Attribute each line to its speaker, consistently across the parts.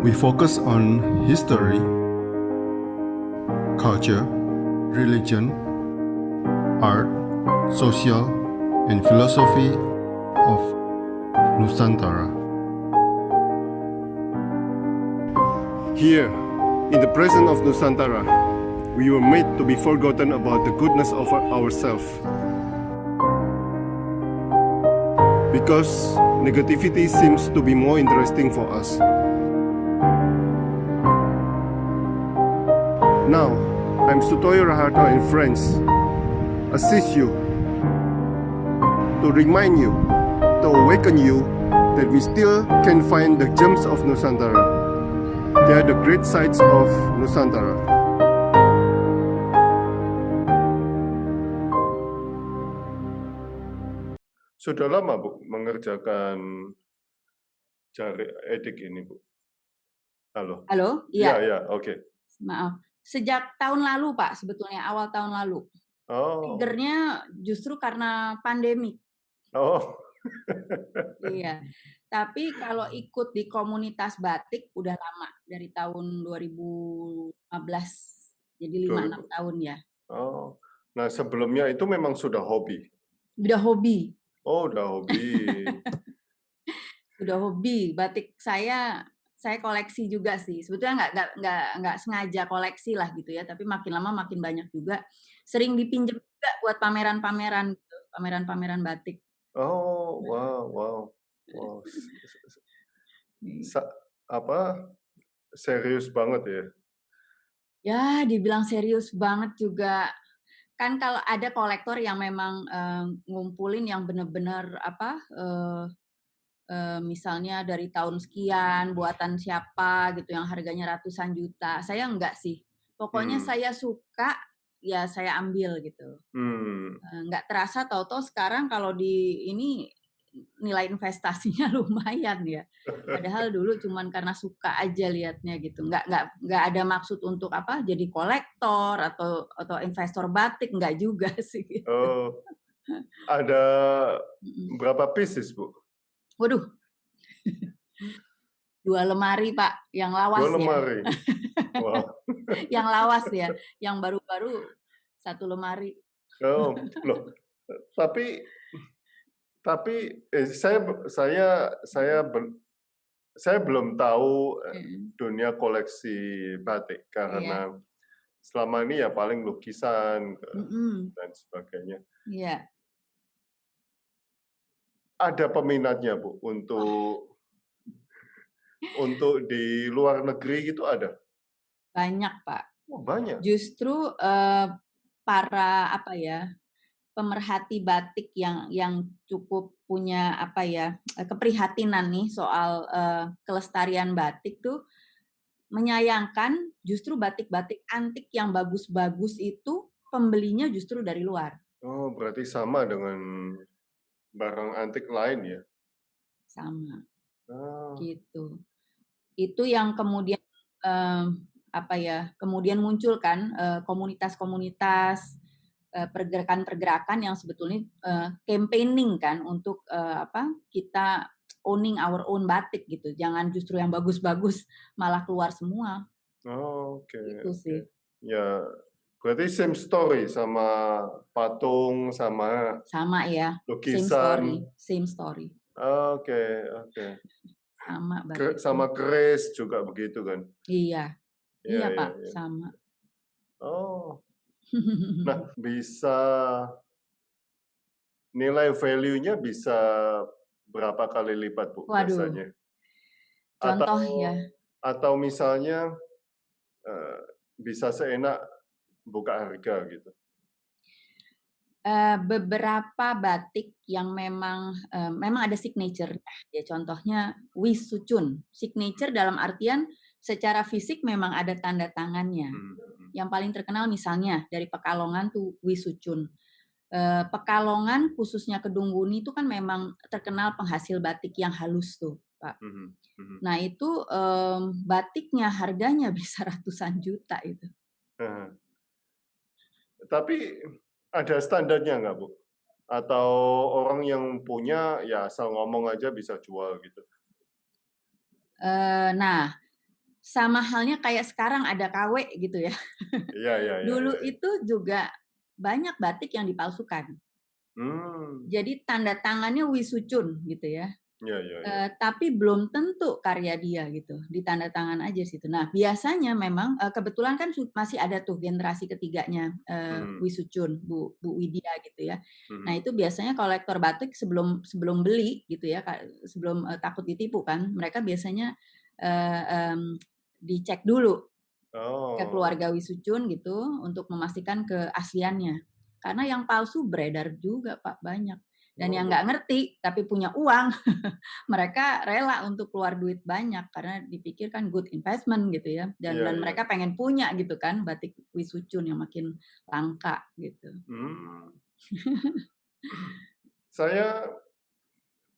Speaker 1: We focus on history, culture, religion, art, social, and philosophy of Nusantara.
Speaker 2: Here, in the presence of Nusantara, we were made to be forgotten about the goodness of ourselves. Because negativity seems to be more interesting for us. Now, I'm Sutoyo Raharto and friends assist you to remind you, to awaken you that we still can find the gems of Nusantara. They are the great sights of Nusantara. Sudah lama, Bu, mengerjakan cari edik ini, Bu? Halo?
Speaker 3: Halo? Iya.
Speaker 2: Ya, oke.
Speaker 3: Maaf. Sejak tahun lalu, Pak, sebetulnya awal tahun lalu.
Speaker 2: Oh.
Speaker 3: Triggernya justru karena pandemi.
Speaker 2: Oh.
Speaker 3: Iya. Tapi kalau ikut di komunitas batik udah lama, dari tahun 2015. Jadi 5-6 tahun ya.
Speaker 2: Oh. Nah, sebelumnya itu memang sudah hobi?
Speaker 3: Udah hobi.
Speaker 2: Oh, udah hobi.
Speaker 3: Udah hobi. Batik saya koleksi juga sih. Sebetulnya nggak sengaja koleksi lah gitu ya, tapi makin lama makin banyak juga. Sering dipinjam juga buat pameran-pameran gitu, pameran-pameran batik.
Speaker 2: Oh, wow. Serius banget ya?
Speaker 3: Ya, dibilang serius banget juga. Kan kalau ada kolektor yang memang ngumpulin yang benar-benar misalnya dari tahun sekian, buatan siapa gitu, yang harganya ratusan juta. Saya enggak sih. Pokoknya saya suka, ya saya ambil gitu. Enggak terasa tahu-tahu sekarang kalau di ini nilai investasinya lumayan ya. Padahal dulu cuman karena suka aja liatnya gitu. Enggak ada maksud untuk jadi kolektor atau investor batik, enggak juga sih. Gitu.
Speaker 2: Oh, ada berapa pieces, Bu?
Speaker 3: Waduh. 2 lemari, Pak, yang lawas
Speaker 2: 2 lemari.
Speaker 3: Ya. Wow. Yang lawas ya, yang baru-baru 1 lemari.
Speaker 2: Oh, loh. Tapi saya belum tahu dunia koleksi batik karena selama ini ya paling lukisan dan sebagainya.
Speaker 3: Iya.
Speaker 2: Ada peminatnya, Bu, untuk di luar negeri gitu ada?
Speaker 3: Banyak, Pak.
Speaker 2: Oh, banyak.
Speaker 3: Justru para pemerhati batik yang cukup punya keprihatinan nih soal kelestarian batik tuh menyayangkan justru batik-batik antik yang bagus-bagus itu pembelinya justru dari luar.
Speaker 2: Oh, berarti sama dengan barang antik lain ya?
Speaker 3: Sama.
Speaker 2: Oh.
Speaker 3: Gitu. Itu yang kemudian kemudian muncul kan komunitas-komunitas, pergerakan-pergerakan yang sebetulnya campaigning kan untuk kita owning our own batik gitu. Jangan justru yang bagus-bagus malah keluar semua.
Speaker 2: Oh, oke.
Speaker 3: Itu sih.
Speaker 2: Ya, berarti same story sama patung sama
Speaker 3: ya.
Speaker 2: lukisan.
Speaker 3: Same story.
Speaker 2: Oke.
Speaker 3: Sama batik.
Speaker 2: Sama keris juga begitu kan?
Speaker 3: Iya. Iya, Pak, sama.
Speaker 2: Oh. Nah, bisa nilai value-nya bisa berapa kali lipat, Bu, biasanya?
Speaker 3: Contoh
Speaker 2: atau misalnya bisa seenak buka harga gitu?
Speaker 3: Beberapa batik yang memang ada signature ya, contohnya Wisucun. Signature dalam artian secara fisik memang ada tanda tangannya. Yang paling terkenal misalnya dari Pekalongan tuh Wisucun. Pekalongan khususnya Kedungguni itu kan memang terkenal penghasil batik yang halus tuh, Pak. Nah itu batiknya harganya bisa ratusan juta itu.
Speaker 2: Tapi ada standarnya nggak, Bu? Atau orang yang punya ya asal ngomong aja bisa jual gitu?
Speaker 3: Nah, Sama halnya kayak sekarang ada KW gitu ya.
Speaker 2: Iya, iya, iya,
Speaker 3: Dulu
Speaker 2: iya, iya.
Speaker 3: itu juga banyak batik yang dipalsukan.
Speaker 2: Hmm,
Speaker 3: Jadi tanda tangannya Wisucun gitu ya.
Speaker 2: iya, iya, iya.
Speaker 3: Tapi belum tentu karya dia gitu, ditanda tangan aja situ. Nah, biasanya memang kebetulan kan masih ada tuh generasi ketiganya
Speaker 2: Mhm,
Speaker 3: Wisucun, Bu Widya gitu ya. Nah,
Speaker 2: mhm.
Speaker 3: itu biasanya kolektor batik sebelum sebelum beli gitu ya, sebelum takut ditipu kan, mereka biasanya eh, em, dicek dulu ke
Speaker 2: Oh,
Speaker 3: keluarga Wisucun gitu untuk memastikan keasliannya. Karena yang palsu beredar juga Pak banyak. Dan
Speaker 2: oh
Speaker 3: yang nggak
Speaker 2: begitu.
Speaker 3: ngerti tapi punya uang, mereka rela untuk keluar duit banyak karena dipikir kan good investment gitu ya. Dan
Speaker 2: Iya,
Speaker 3: dan
Speaker 2: iya.
Speaker 3: mereka pengen punya gitu kan batik Wisucun yang makin langka gitu.
Speaker 2: Hmm. Saya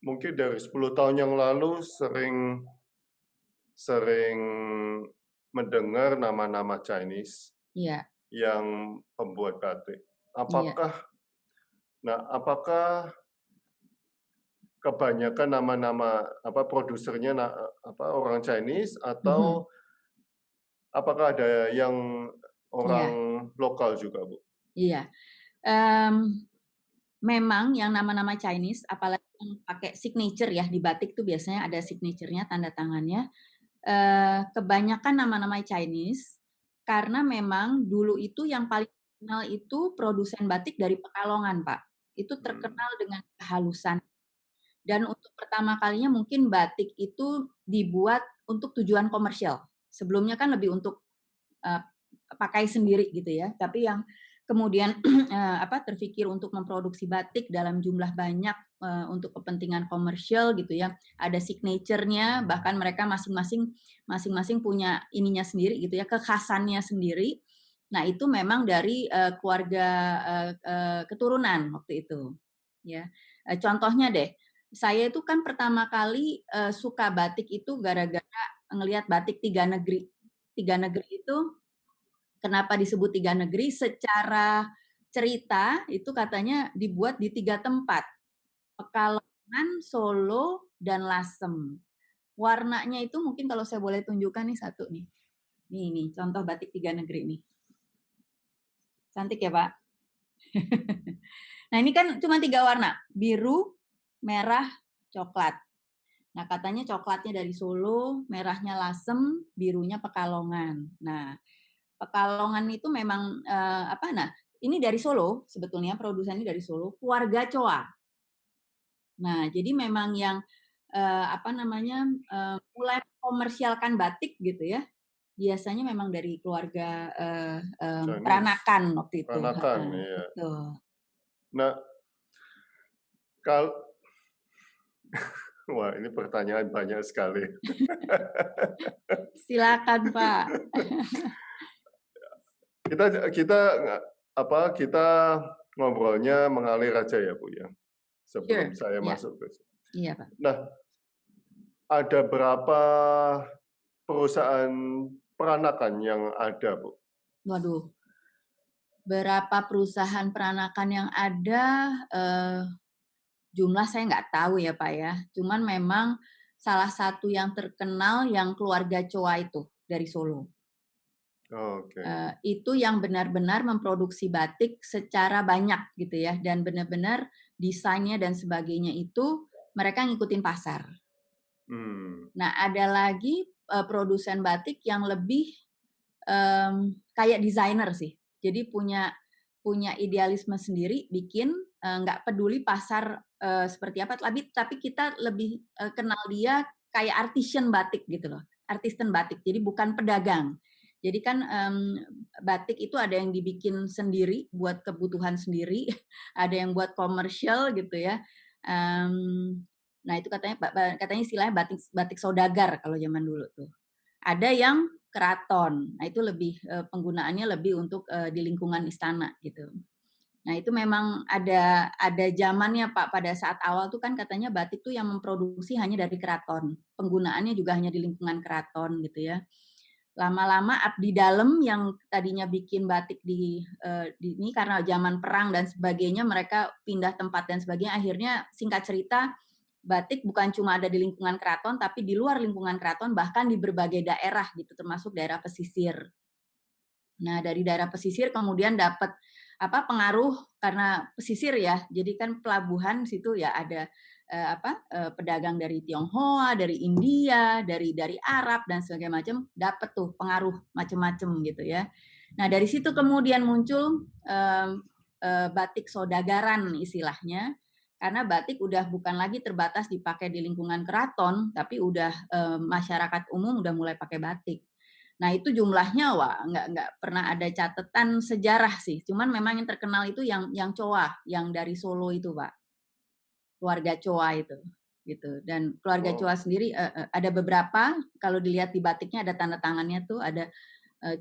Speaker 2: mungkin dari 10 tahun yang lalu sering sering mendengar nama-nama Chinese
Speaker 3: Iya,
Speaker 2: yang pembuat batik.
Speaker 3: iya.
Speaker 2: Apakah apakah kebanyakan nama-nama produsernya orang Chinese
Speaker 3: Mhm.
Speaker 2: atau apakah ada yang orang
Speaker 3: Iya,
Speaker 2: lokal juga, Bu?
Speaker 3: iya. Mmm, Memang yang nama-nama Chinese apalagi yang pakai signature ya di batik tuh biasanya ada signature-nya, tanda tangannya. Kebanyakan nama-nama Chinese, karena memang dulu itu yang paling terkenal itu produsen batik dari Pekalongan, Pak. Itu
Speaker 2: Hmm.
Speaker 3: terkenal dengan kehalusan. Dan untuk pertama kalinya mungkin batik itu dibuat untuk tujuan komersial. Sebelumnya kan lebih untuk eee, pakai sendiri gitu ya. Tapi yang kemudian terfikir untuk memproduksi batik dalam jumlah banyak untuk kepentingan komersial gitu ya. Ada signature-nya, bahkan mereka masing-masing punya ininya sendiri gitu ya, kekhasannya sendiri. Nah, itu memang dari keluarga keturunan waktu itu. Ya. Contohnya deh, saya itu kan pertama kali suka batik itu gara-gara ngelihat batik Tiga Negeri. Tiga Negeri itu kenapa disebut Tiga Negeri? Secara cerita itu katanya dibuat di 3 tempat, Pekalongan, Solo, dan Lasem. Warnanya itu mungkin kalau saya boleh tunjukkan nih satu nih. Nih contoh batik Tiga Negeri nih. Cantik ya Pak? Nah ini kan cuma 3 warna, biru, merah, coklat. Nah katanya coklatnya dari Solo, merahnya Lasem, birunya Pekalongan. Nah Pekalongan itu memang nah ini dari Solo sebetulnya produsennya dari Solo, keluarga Coa. Nah jadi memang yang mulai komersialkan batik gitu ya, biasanya memang dari keluarga
Speaker 2: Chinese,
Speaker 3: peranakan waktu itu.
Speaker 2: peranakan, iya.
Speaker 3: Betul.
Speaker 2: Nah, kal wah ini pertanyaan banyak sekali.
Speaker 3: Silakan Pak.
Speaker 2: Kita kita kita ngobrolnya mengalir aja ya, Bu, ya, sebelum
Speaker 3: Sure.
Speaker 2: saya
Speaker 3: Ya,
Speaker 2: masuk ke situ.
Speaker 3: iya Pak.
Speaker 2: Nah, ada berapa perusahaan peranakan yang ada, Bu?
Speaker 3: Waduh, berapa perusahaan peranakan yang ada, jumlah saya nggak tahu ya Pak ya. Cuman memang salah satu yang terkenal yang keluarga Coa itu dari Solo.
Speaker 2: Oke.
Speaker 3: Itu yang benar-benar memproduksi batik secara banyak gitu ya, dan benar-benar desainnya dan sebagainya itu mereka ngikutin pasar.
Speaker 2: Hmm.
Speaker 3: Nah ada lagi produsen batik yang lebih kayak desainer sih. Jadi punya idealisme sendiri, bikin nggak peduli pasar seperti apa, tapi kita lebih kenal dia kayak artisan batik gitu loh, artisan batik. Jadi bukan pedagang. Jadi kan batik itu ada yang dibikin sendiri buat kebutuhan sendiri, ada yang buat komersial gitu ya. Nah itu katanya istilahnya batik batik saudagar kalau zaman dulu tuh. Ada yang keraton. Nah, itu lebih penggunaannya lebih untuk di lingkungan istana gitu. Nah, itu memang ada zamannya Pak, pada saat awal tuh kan katanya batik tuh yang memproduksi hanya dari keraton. Penggunaannya juga hanya di lingkungan keraton gitu ya. Lama-lama abdi dalam yang tadinya bikin batik di ini karena zaman perang dan sebagainya mereka pindah tempat dan sebagainya, akhirnya singkat cerita batik bukan cuma ada di lingkungan keraton, tapi di luar lingkungan keraton, bahkan di berbagai daerah gitu, termasuk daerah pesisir. Nah, dari daerah pesisir kemudian dapat pengaruh karena pesisir ya. Jadi kan pelabuhan situ ya ada pedagang dari Tionghoa, dari India, dari Arab dan sebagainya macam, dapat tuh pengaruh macam-macam gitu ya. Nah, dari situ kemudian muncul batik saudaгаran istilahnya. Karena batik udah bukan lagi terbatas dipakai di lingkungan keraton, tapi udah masyarakat umum udah mulai pakai batik. Nah itu jumlahnya wah nggak pernah ada catatan sejarah sih. Cuman memang yang terkenal itu yang Choa, yang dari Solo itu Pak, keluarga Choa itu, gitu. Dan keluarga Choa sendiri ada beberapa. Kalau dilihat di batiknya ada tanda tangannya tuh, ada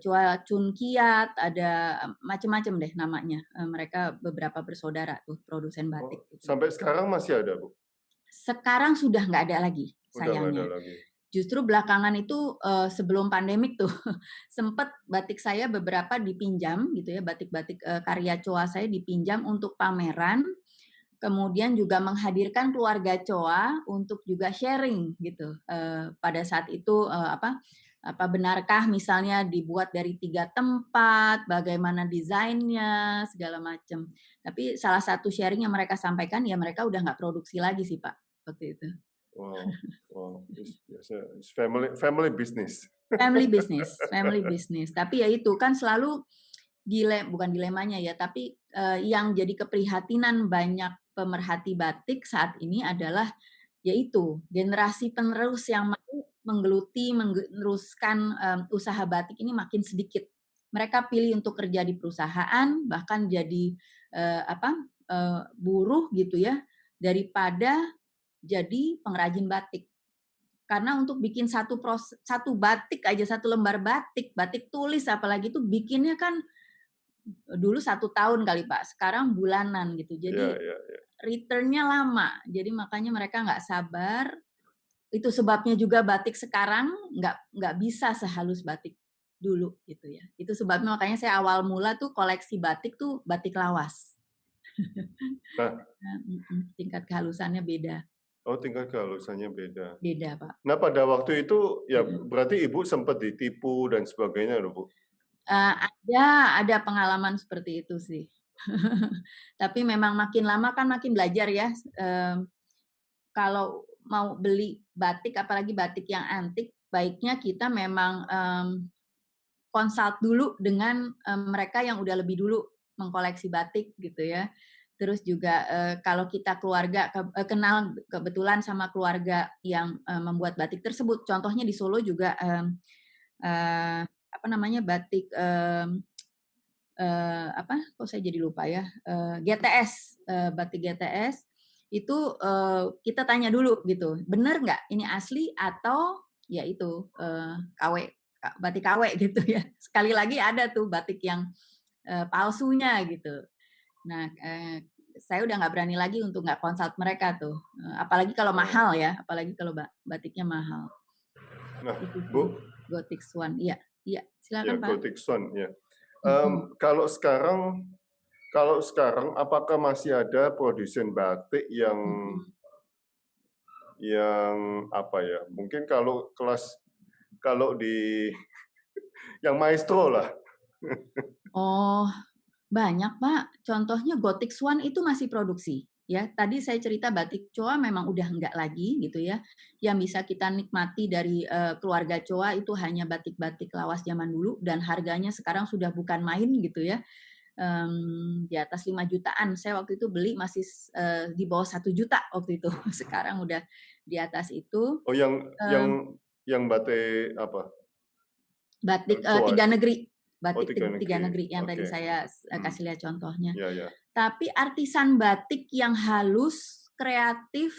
Speaker 3: Choa Chun Kiat, ada macam-macam deh namanya. Mereka beberapa bersaudara tuh produsen batik. Gitu.
Speaker 2: Sampai sekarang masih ada Bu?
Speaker 3: Sekarang sudah nggak ada lagi, sayangnya.
Speaker 2: Udah nggak ada lagi.
Speaker 3: Justru belakangan itu sebelum pandemik tuh sempat batik saya beberapa dipinjam gitu ya, batik-batik karya Choa saya dipinjam untuk pameran, kemudian juga menghadirkan keluarga Choa untuk juga sharing gitu. Pada saat itu benarkah misalnya dibuat dari 3 tempat, bagaimana desainnya segala macam. Tapi salah satu sharing yang mereka sampaikan ya mereka udah nggak produksi lagi sih Pak waktu itu.
Speaker 2: Wow, it's family business.
Speaker 3: Family business. Tapi ya itu kan selalu bukan dilemanya ya, tapi yang jadi keprihatinan banyak pemerhati batik saat ini adalah yaitu generasi penerus yang mau meneruskan usaha batik ini makin sedikit. Mereka pilih untuk kerja di perusahaan, bahkan jadi buruh gitu ya, daripada jadi pengrajin batik. Karena untuk bikin satu batik aja, 1 lembar batik tulis apalagi itu bikinnya kan dulu 1 tahun kali Pak, sekarang bulanan gitu. Jadi return-nya lama. Jadi makanya mereka nggak sabar. Itu sebabnya juga batik sekarang nggak bisa sehalus batik dulu gitu ya. Itu sebabnya makanya saya awal mula tuh koleksi batik tuh batik lawas. Tingkat kehalusannya beda.
Speaker 2: Oh, tingkat kehalusannya beda.
Speaker 3: Beda, Pak.
Speaker 2: Nah, pada waktu itu ya berarti Ibu sempat ditipu dan sebagainya loh, Bu?
Speaker 3: Ada pengalaman seperti itu sih. Tapi memang makin lama kan makin belajar ya. Kalau mau beli batik, apalagi batik yang antik, baiknya kita memang konsult dulu dengan mereka yang udah lebih dulu mengkoleksi batik gitu ya. Terus juga kalau kita keluarga kenal kebetulan sama keluarga yang membuat batik tersebut. Contohnya di Solo juga batik kok saya jadi lupa ya, GTS, batik GTS itu kita tanya dulu gitu, bener nggak ini asli atau ya itu batik KW gitu ya. Sekali lagi ada tuh batik yang palsunya gitu. Nah, saya udah nggak berani lagi untuk nggak konsult mereka tuh, apalagi kalau mahal ya, apalagi kalau batiknya mahal.
Speaker 2: Nah, Bu,
Speaker 3: Gothic Swan, iya silakan Pak.
Speaker 2: Gothic Swan, ya. Kalau sekarang apakah masih ada produsen batik yang mungkin kalau di yang maestro lah.
Speaker 3: Oh, banyak Pak. Contohnya Gothic Swan itu masih produksi. Ya, tadi saya cerita batik Choa memang udah enggak lagi gitu ya. Yang bisa kita nikmati dari keluarga Choa itu hanya batik-batik lawas zaman dulu dan harganya sekarang sudah bukan main gitu ya. Di atas 5 jutaan. Saya waktu itu beli masih di bawah 1 juta waktu itu. Sekarang udah di atas itu.
Speaker 2: Oh, yang batik apa?
Speaker 3: Batik 3 negeri. Batik 3 negeri yang tadi saya kasih lihat contohnya. Tapi artisan batik yang halus, kreatif,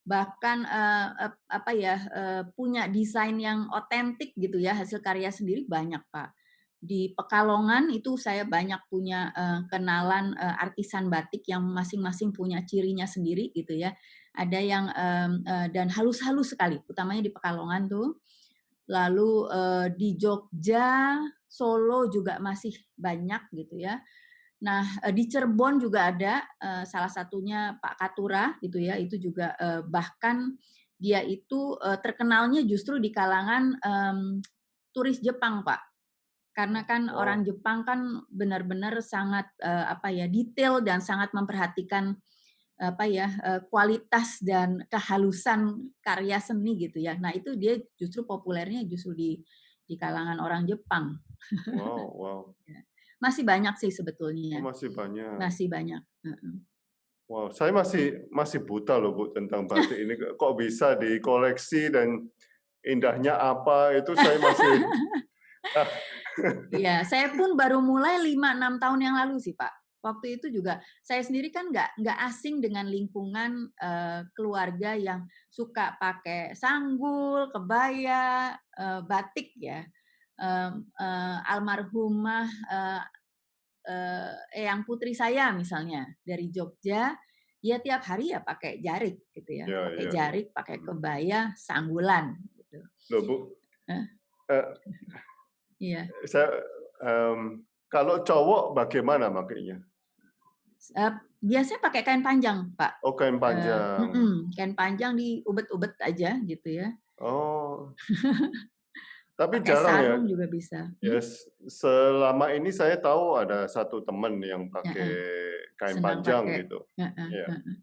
Speaker 3: bahkan punya desain yang otentik gitu ya, hasil karya sendiri banyak Pak. Di Pekalongan itu saya banyak punya kenalan artisan batik yang masing-masing punya cirinya sendiri gitu ya. Ada yang dan halus-halus sekali, utamanya di Pekalongan tuh. Lalu di Jogja, Solo juga masih banyak gitu ya. Nah, di Cirebon juga ada, salah satunya Pak Katura gitu ya, itu juga, bahkan dia itu, terkenalnya justru di kalangan, turis Jepang, Pak. Karena kan orang
Speaker 2: Oh,
Speaker 3: Jepang kan benar-benar sangat, apa ya, detail dan sangat memperhatikan, apa ya, kualitas dan kehalusan karya seni gitu ya. Nah, itu dia justru populernya justru di kalangan orang Jepang.
Speaker 2: wow, wow.
Speaker 3: Ya. Masih banyak sih
Speaker 2: Oh,
Speaker 3: sebetulnya,
Speaker 2: masih banyak.
Speaker 3: masih banyak, heeh.
Speaker 2: Wow, saya masih buta loh Bu tentang batik ini. Kok bisa dikoleksi dan indahnya apa itu saya masih. Ah,
Speaker 3: Iya, saya pun baru mulai 5-6 tahun yang lalu sih, Pak. Waktu itu juga saya sendiri kan nggak asing dengan lingkungan, keluarga yang suka pakai sanggul, kebaya, batik ya. Almarhumah, eyang putri saya misalnya dari Jogja, dia tiap hari ya pakai jarik gitu ya,
Speaker 2: ya,
Speaker 3: pakai
Speaker 2: ya, ya.
Speaker 3: jarik, pakai kebaya, sanggulan gitu.
Speaker 2: Loh Bu,
Speaker 3: Eh,
Speaker 2: eh,
Speaker 3: iya.
Speaker 2: saya kalau cowok bagaimana makainya?
Speaker 3: Biasanya pakai kain panjang, Pak.
Speaker 2: Oh, kain panjang.
Speaker 3: Kain panjang diubet-ubet aja gitu ya.
Speaker 2: Oh, tapi
Speaker 3: Pakai
Speaker 2: jarang ya.
Speaker 3: sarung juga bisa.
Speaker 2: Yes, selama ini saya tahu ada satu teman yang pakai
Speaker 3: Heeh,
Speaker 2: kain
Speaker 3: senang
Speaker 2: panjang
Speaker 3: pakai.
Speaker 2: gitu.
Speaker 3: Heeh,
Speaker 2: Ya,
Speaker 3: heeh.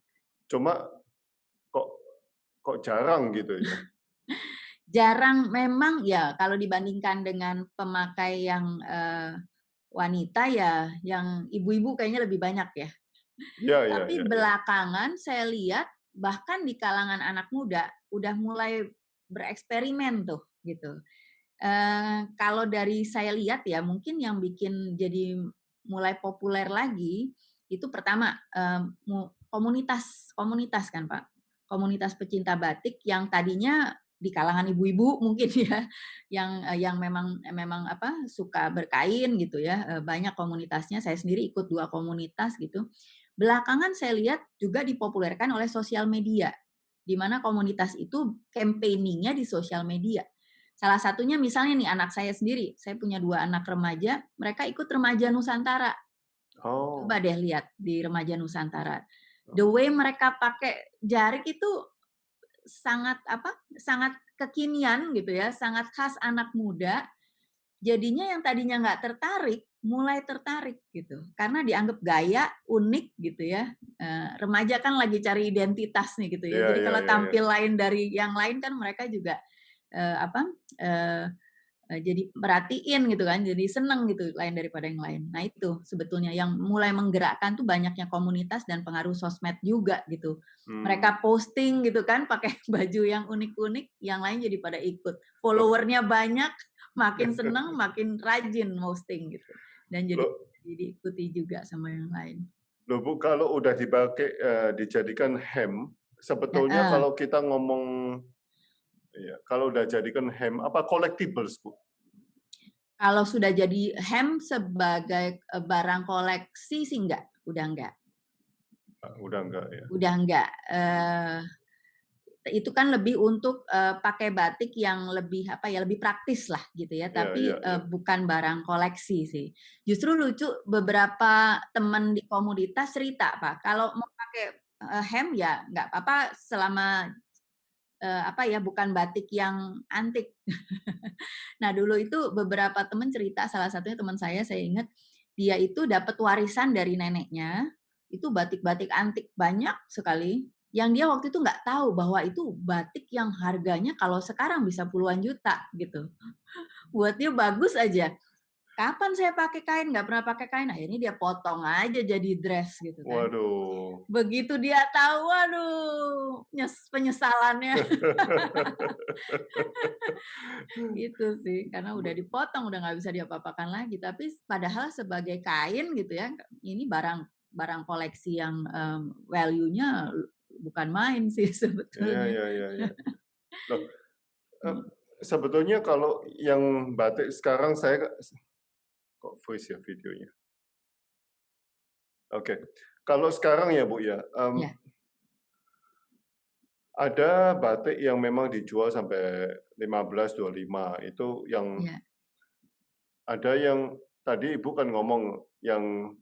Speaker 2: cuma kok kok jarang gitu ya.
Speaker 3: Jarang memang ya kalau dibandingkan dengan pemakai yang, wanita ya, yang ibu-ibu kayaknya lebih banyak ya.
Speaker 2: Ya, ya,
Speaker 3: Tapi
Speaker 2: ya, ya.
Speaker 3: belakangan saya lihat bahkan di kalangan anak muda udah mulai bereksperimen tuh gitu. Kalau dari saya lihat ya mungkin yang bikin jadi mulai populer lagi itu pertama, komunitas komunitas kan, Pak. Komunitas pecinta batik yang tadinya di kalangan ibu-ibu mungkin ya, yang memang memang apa, suka berkain gitu ya, banyak komunitasnya. Saya sendiri ikut 2 komunitas gitu. Belakangan saya lihat juga dipopulerkan oleh sosial media, di mana komunitas itu campaigning-nya di sosial media. Salah satunya misalnya nih anak saya sendiri, saya punya 2 anak remaja, mereka ikut Remaja Nusantara. Coba
Speaker 2: Oh,
Speaker 3: deh lihat di Remaja Nusantara. The way mereka pakai jarik itu sangat apa, sangat kekinian gitu ya, sangat khas anak muda. Jadinya yang tadinya nggak tertarik, mulai tertarik gitu. Karena dianggap gaya, unik gitu ya. Remaja kan lagi cari identitas nih gitu ya.
Speaker 2: iya,
Speaker 3: Jadi
Speaker 2: iya,
Speaker 3: kalau
Speaker 2: iya, iya.
Speaker 3: tampil lain dari yang lain kan mereka juga apa, eee jadi merhatiin gitu kan, jadi seneng gitu lain daripada yang lain. Nah itu sebetulnya yang mulai menggerakkan tuh banyaknya komunitas dan pengaruh sosmed juga gitu.
Speaker 2: Hmm.
Speaker 3: Mereka posting gitu kan pakai baju yang unik-unik, yang lain jadi pada ikut.
Speaker 2: Loh,
Speaker 3: Followernya banyak, makin seneng, makin rajin posting gitu. Dan jadi
Speaker 2: loh,
Speaker 3: diikuti juga sama yang lain.
Speaker 2: loh Bu, kalau udah dipakai dijadikan hem, sebetulnya
Speaker 3: Heeh.
Speaker 2: kalau kita ngomong ya, kalau udah jadikan hem apa collectibles Bu?
Speaker 3: Kalau sudah jadi hem sebagai, barang koleksi sih enggak, udah enggak.
Speaker 2: Udah enggak ya.
Speaker 3: Udah enggak, itu kan lebih untuk, pakai batik yang lebih, apa ya, lebih praktis lah gitu ya,
Speaker 2: Iya, iya,
Speaker 3: tapi,
Speaker 2: iya.
Speaker 3: bukan barang koleksi sih. Justru lucu beberapa teman di komunitas cerita, Pak, kalau mau pakai, hem ya nggak apa-apa selama, apa ya, bukan batik yang antik. Nah, dulu itu beberapa teman cerita, salah satunya teman saya ingat, dia itu dapat warisan dari neneknya, itu batik-batik antik banyak sekali, yang dia waktu itu nggak tahu bahwa itu batik yang harganya kalau sekarang bisa puluhan juta gitu. Buat dia bagus aja. Kapan saya pakai kain? Nggak pernah pakai kain. Akhirnya dia potong aja jadi dress gitu kan.
Speaker 2: Waduh.
Speaker 3: Begitu dia tahu, waduh, penyesalannya. Gitu sih, karena udah dipotong, udah nggak bisa diapa-apakan lagi. Tapi padahal sebagai kain gitu ya, ini barang barang koleksi yang, value-nya bukan main sih
Speaker 2: Iya,
Speaker 3: sebetulnya.
Speaker 2: iya, iya, iya. Loh, eee,
Speaker 3: Mmm,
Speaker 2: sebetulnya kalau yang batik sekarang saya kok freeze ya videonya? Oke. Kalau sekarang ya, Bu, ya,
Speaker 3: iya,
Speaker 2: ada batik yang memang dijual sampai 15.000, 25.000 itu yang
Speaker 3: iya,
Speaker 2: ada yang tadi Ibu kan ngomong yang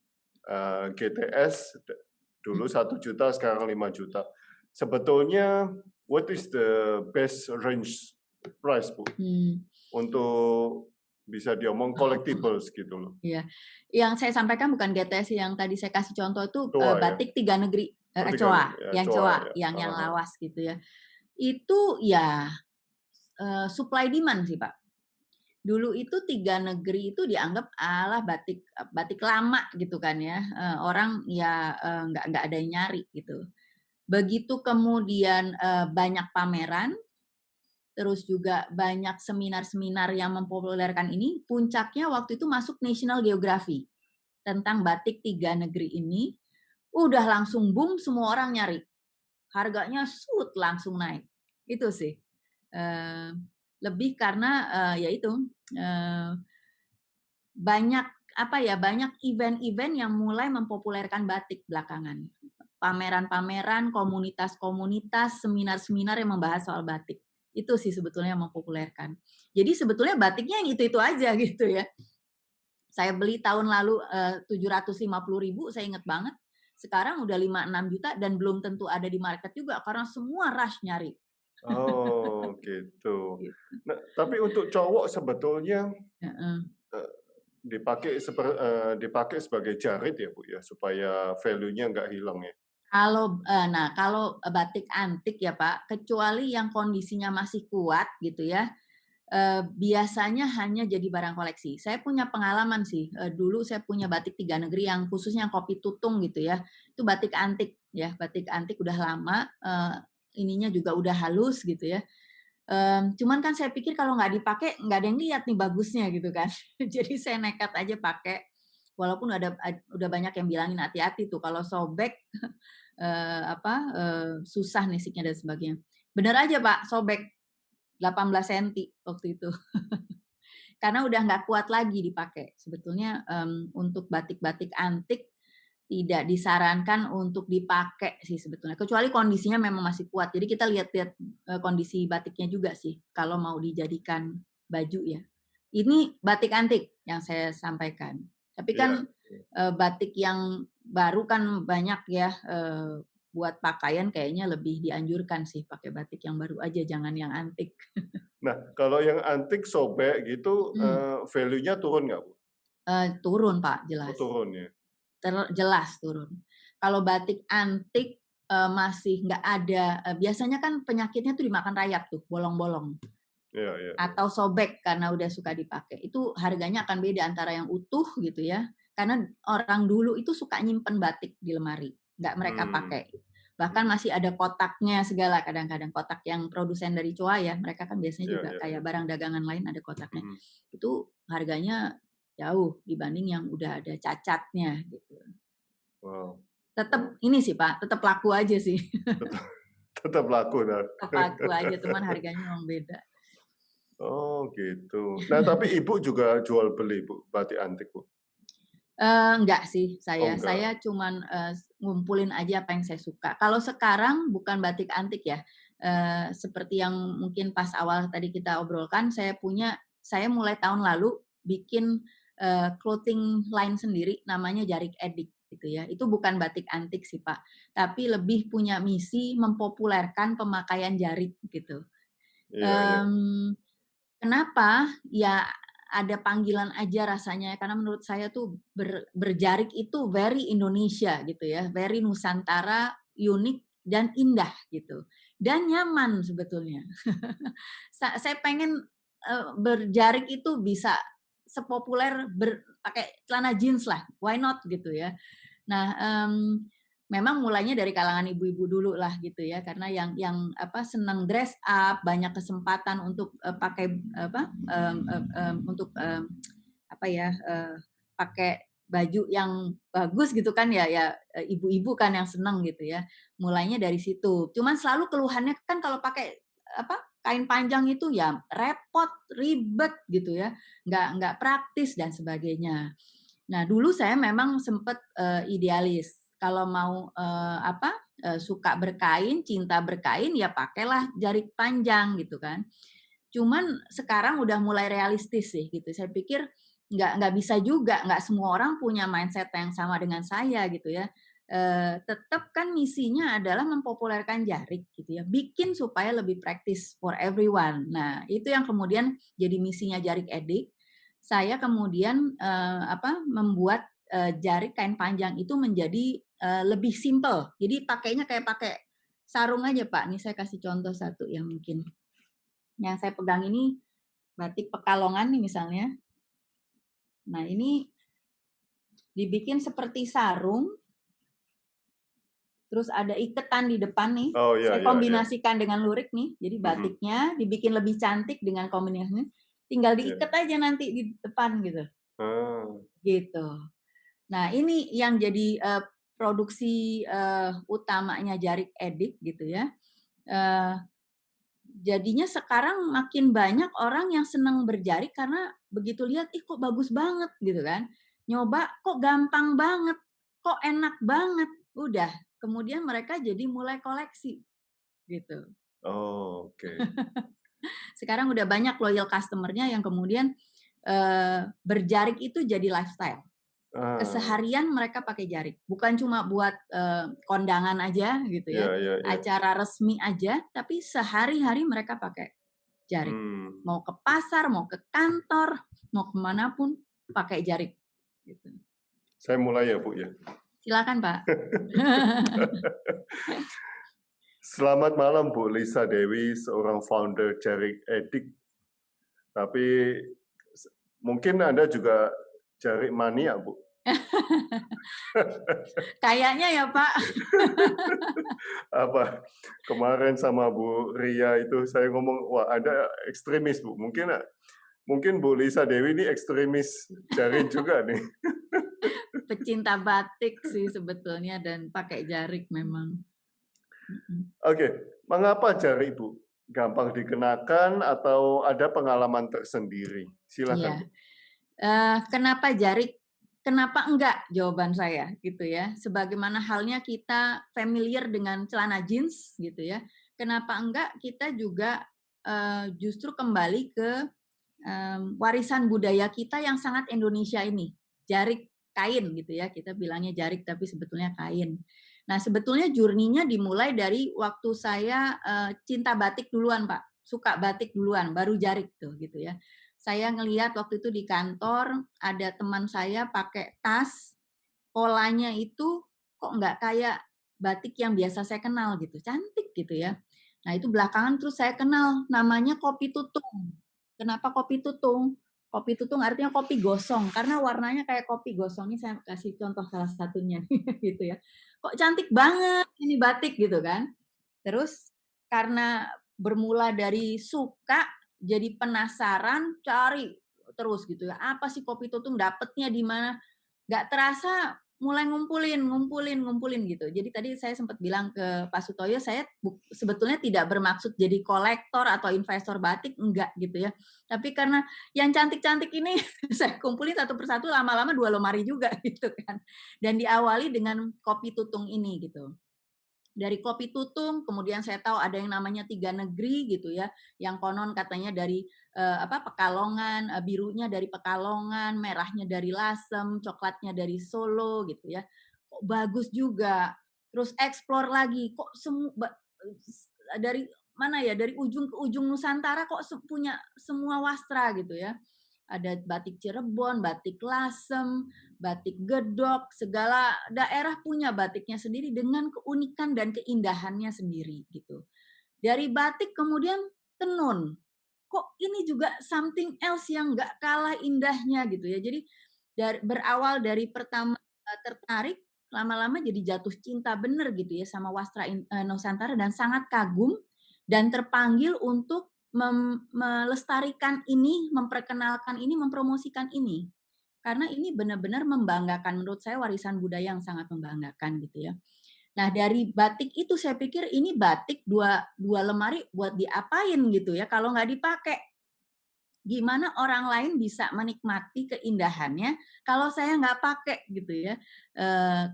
Speaker 2: GTS dulu 1 juta, sekarang 5 juta. Sebetulnya, what is the best range price, Bu? Untuk bisa diomong collectibles gitu loh.
Speaker 3: Iya, yang saya sampaikan bukan GTS yang tadi saya kasih contoh itu
Speaker 2: Coa, ya?
Speaker 3: batik 3 negeri,
Speaker 2: Coa,
Speaker 3: yang
Speaker 2: Coa,
Speaker 3: Coa,
Speaker 2: ya.
Speaker 3: yang lawas gitu ya. Itu ya supply demand sih Pak. Dulu itu 3 negeri itu dianggap batik lama gitu kan ya. Orang ya nggak ada yang nyari gitu. Begitu kemudian banyak pameran, terus juga banyak seminar-seminar yang mempopulerkan ini, puncaknya waktu itu masuk National Geography tentang batik 3 negeri ini, udah langsung boom, semua orang nyari. Harganya langsung naik. Itu sih. Lebih karena ya itu banyak banyak event-event yang mulai mempopulerkan batik belakangan. Pameran-pameran, komunitas-komunitas, seminar-seminar yang membahas soal batik. Itu sih sebetulnya yang mempopulerkan. Jadi sebetulnya batiknya yang itu-itu aja gitu ya. Saya beli tahun lalu 750.000, saya ingat banget. Sekarang udah 5-6 juta dan belum tentu ada di market juga karena semua rush nyari.
Speaker 2: Oh, gitu. Nah, tapi untuk cowok sebetulnya dipakai sebagai jarit ya, Bu ya, supaya value-nya nggak hilang ya.
Speaker 3: Kalau batik antik ya Pak, kecuali yang kondisinya masih kuat gitu ya, biasanya hanya jadi barang koleksi. Saya punya pengalaman sih, dulu saya punya batik 3 negeri yang khususnya kopi tutung gitu ya, itu batik antik ya, batik antik udah lama, ininya juga udah halus gitu ya. Cuman kan saya pikir kalau nggak dipakai nggak ada yang lihat nih bagusnya gitu kan. Jadi saya nekat aja pakai, walaupun udah banyak yang bilangin hati-hati tuh kalau sobek susah nisiknya dan sebagainya. Bener aja Pak, sobek 18 cm waktu itu. Karena udah nggak kuat lagi dipakai. Sebetulnya untuk batik-batik antik tidak disarankan untuk dipakai sih sebetulnya. Kecuali kondisinya memang masih kuat. Jadi kita lihat-lihat kondisi batiknya juga sih kalau mau dijadikan baju ya. Ini batik antik yang saya sampaikan. Tapi kan batik yang baru kan banyak ya, buat pakaian kayaknya lebih dianjurkan sih pakai batik yang baru aja, jangan yang antik.
Speaker 2: Nah, kalau yang antik sobek gitu, value-nya turun nggak, Bu?
Speaker 3: Turun Pak,
Speaker 2: Oh,
Speaker 3: jelas.
Speaker 2: turun ya?
Speaker 3: Jelas turun. Kalau batik antik masih nggak ada, biasanya kan penyakitnya tuh dimakan rayap tuh, bolong-bolong.
Speaker 2: Iya.
Speaker 3: Atau sobek karena udah suka dipakai. Itu harganya akan beda antara yang utuh gitu ya. Karena orang dulu itu suka nyimpen batik di lemari, nggak mereka pakai. Bahkan masih ada kotaknya segala kadang-kadang, kotak yang produsen dari Coa ya, mereka kan biasanya juga kayak barang dagangan lain ada kotaknya. Itu harganya jauh dibanding yang udah ada cacatnya gitu.
Speaker 2: Wow.
Speaker 3: Tetap ini sih Pak, tetap laku aja sih.
Speaker 2: Tetap laku.
Speaker 3: Tetap laku aja, cuman harganya memang beda.
Speaker 2: Oh gitu. Nah tapi Ibu juga jual beli Bu, batik antik Bu?
Speaker 3: Enggak sih saya.
Speaker 2: enggak.
Speaker 3: Saya cuman ngumpulin aja apa yang saya suka. Kalau sekarang bukan batik antik ya, seperti yang mungkin pas awal tadi kita obrolkan, saya mulai tahun lalu bikin clothing line sendiri namanya Jarik Edik gitu ya. Itu bukan batik antik sih Pak, tapi lebih punya misi mempopulerkan pemakaian jarik gitu.
Speaker 2: Iya.
Speaker 3: Kenapa? Ya ada panggilan aja rasanya karena menurut saya tuh berjarik itu very Indonesia gitu ya, very Nusantara, unik dan indah gitu. Dan nyaman sebetulnya. Saya pengen berjarik itu bisa sepopuler pakai celana jeans lah, why not gitu ya. Nah, memang mulainya dari kalangan ibu-ibu dulu lah gitu ya, karena yang senang dress up, banyak kesempatan untuk pakai pakai baju yang bagus gitu kan ya ibu-ibu kan yang senang gitu ya. Mulainya dari situ. Cuman selalu keluhannya kan kalau pakai kain panjang itu ya repot, ribet gitu ya, nggak praktis dan sebagainya. Nah dulu saya memang sempat idealis. Kalau mau suka berkain, cinta berkain, ya pakailah jarik panjang gitu kan. Cuman sekarang udah mulai realistis sih gitu. Saya pikir nggak bisa juga, nggak semua orang punya mindset yang sama dengan saya gitu ya. Tetap kan misinya adalah mempopulerkan jarik gitu ya, bikin supaya lebih praktis for everyone. Nah itu yang kemudian jadi misinya Jarik Edik. Saya kemudian membuat jarik kain panjang itu menjadi lebih simple. Jadi pakainya kayak pakai sarung aja Pak. Ini saya kasih contoh satu yang mungkin. Yang saya pegang ini batik Pekalongan nih misalnya. Nah ini dibikin seperti sarung, terus ada iketan di depan nih.
Speaker 2: Oh iya,
Speaker 3: Saya
Speaker 2: iya,
Speaker 3: kombinasikan dengan lurik nih. Jadi batiknya dibikin lebih cantik dengan kombinasinya. Tinggal diikat aja nanti di depan gitu. Gitu. Nah ini yang jadi produksi utamanya Jarik Edik gitu ya. Jadinya sekarang makin banyak orang yang senang berjarik karena begitu lihat, ih kok bagus banget gitu kan. Nyoba kok gampang banget, kok enak banget. Udah, kemudian mereka jadi mulai koleksi gitu.
Speaker 2: Oh, oke.
Speaker 3: Sekarang udah banyak loyal customer-nya yang kemudian berjarik itu jadi lifestyle. Keseharian mereka pakai jarik, bukan cuma buat kondangan aja gitu ya, acara resmi aja, tapi sehari-hari mereka pakai jarik. Mau ke pasar, mau ke kantor, mau kemanapun pakai jarik. Gitu.
Speaker 2: Saya mulai ya Bu ya.
Speaker 3: Silakan Pak.
Speaker 2: Selamat malam Bu Lisa Dewi, seorang founder Jarik Edik. Tapi mungkin Anda juga jarik mania Bu.
Speaker 3: Kayaknya ya Pak.
Speaker 2: Apa kemarin sama Bu Ria itu saya ngomong, wah ada ekstremis Bu. Mungkin Bu Lisa Dewi ini ekstremis jarik juga nih.
Speaker 3: Pecinta batik sih sebetulnya dan pakai jarik memang.
Speaker 2: Oke, mengapa jarik Bu? Gampang dikenakan atau ada pengalaman tersendiri? Silakan.
Speaker 3: Iya. Kenapa jarik? Kenapa enggak? Jawaban saya gitu ya. Sebagaimana halnya kita familiar dengan celana jeans gitu ya. Kenapa enggak kita juga justru kembali ke warisan budaya kita yang sangat Indonesia ini. Jarik kain gitu ya. Kita bilangnya jarik tapi sebetulnya kain. Nah, sebetulnya journey-nya dimulai dari waktu saya cinta batik duluan, Pak. Suka batik duluan, baru jarik tuh gitu ya. Saya ngelihat waktu itu di kantor ada teman saya pakai tas, polanya itu kok nggak kayak batik yang biasa saya kenal gitu, cantik gitu ya. Nah itu belakangan terus saya kenal namanya kopi tutung. Kenapa kopi tutung? Kopi tutung artinya kopi gosong karena warnanya kayak kopi gosong. Ini saya kasih contoh salah satunya gitu ya. Kok cantik banget ini batik gitu kan. Terus karena bermula dari suka jadi penasaran cari terus gitu ya. Apa sih kopi tutung dapetnya di mana? Gak terasa mulai ngumpulin gitu. Jadi tadi saya sempat bilang ke Pak Sutoyo, saya sebetulnya tidak bermaksud jadi kolektor atau investor batik, enggak gitu ya. Tapi karena yang cantik-cantik ini saya kumpulin satu persatu, lama-lama 2 lemari juga gitu kan. Dan diawali dengan kopi tutung ini gitu. Dari kopi tutung, kemudian saya tahu ada yang namanya 3 negeri gitu ya, yang konon katanya dari Pekalongan, birunya dari Pekalongan, merahnya dari Lasem, coklatnya dari Solo gitu ya. Kok bagus juga. Terus explore lagi, kok dari mana ya, dari ujung ke ujung Nusantara kok punya semua wastra gitu ya. Ada batik Cirebon, batik Lasem, batik Gedok, segala daerah punya batiknya sendiri dengan keunikan dan keindahannya sendiri gitu. Dari batik kemudian tenun. Kok ini juga something else yang nggak kalah indahnya gitu ya. Jadi berawal dari pertama tertarik, lama-lama jadi jatuh cinta bener gitu ya sama wastra Nusantara dan sangat kagum dan terpanggil untuk melestarikan ini, memperkenalkan ini, mempromosikan ini. Karena ini benar-benar membanggakan, menurut saya warisan budaya yang sangat membanggakan gitu ya. Nah dari batik itu saya pikir ini batik dua lemari buat diapain gitu ya kalau nggak dipakai. Gimana orang lain bisa menikmati keindahannya kalau saya nggak pakai gitu ya.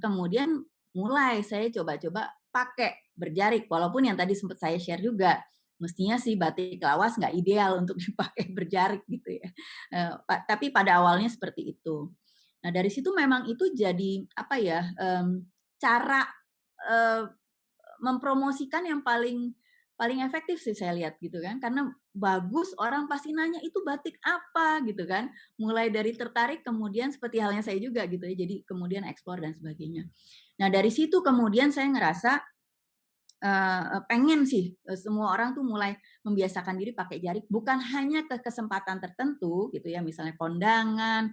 Speaker 3: Kemudian mulai saya coba-coba pakai berjarik, walaupun yang tadi sempat saya share juga Mestinya sih batik lawas nggak ideal untuk dipakai berjarik gitu ya. Tapi pada awalnya seperti itu. Nah dari situ memang itu jadi apa ya, cara mempromosikan yang paling efektif sih saya lihat gitu kan. Karena bagus, orang pasti nanya itu batik apa gitu kan. Mulai dari tertarik kemudian seperti halnya saya juga gitu ya. Jadi kemudian ekspor dan sebagainya. Nah dari situ kemudian saya ngerasa pengen sih semua orang tuh mulai membiasakan diri pakai jarik, bukan hanya ke kesempatan tertentu gitu ya, misalnya kondangan,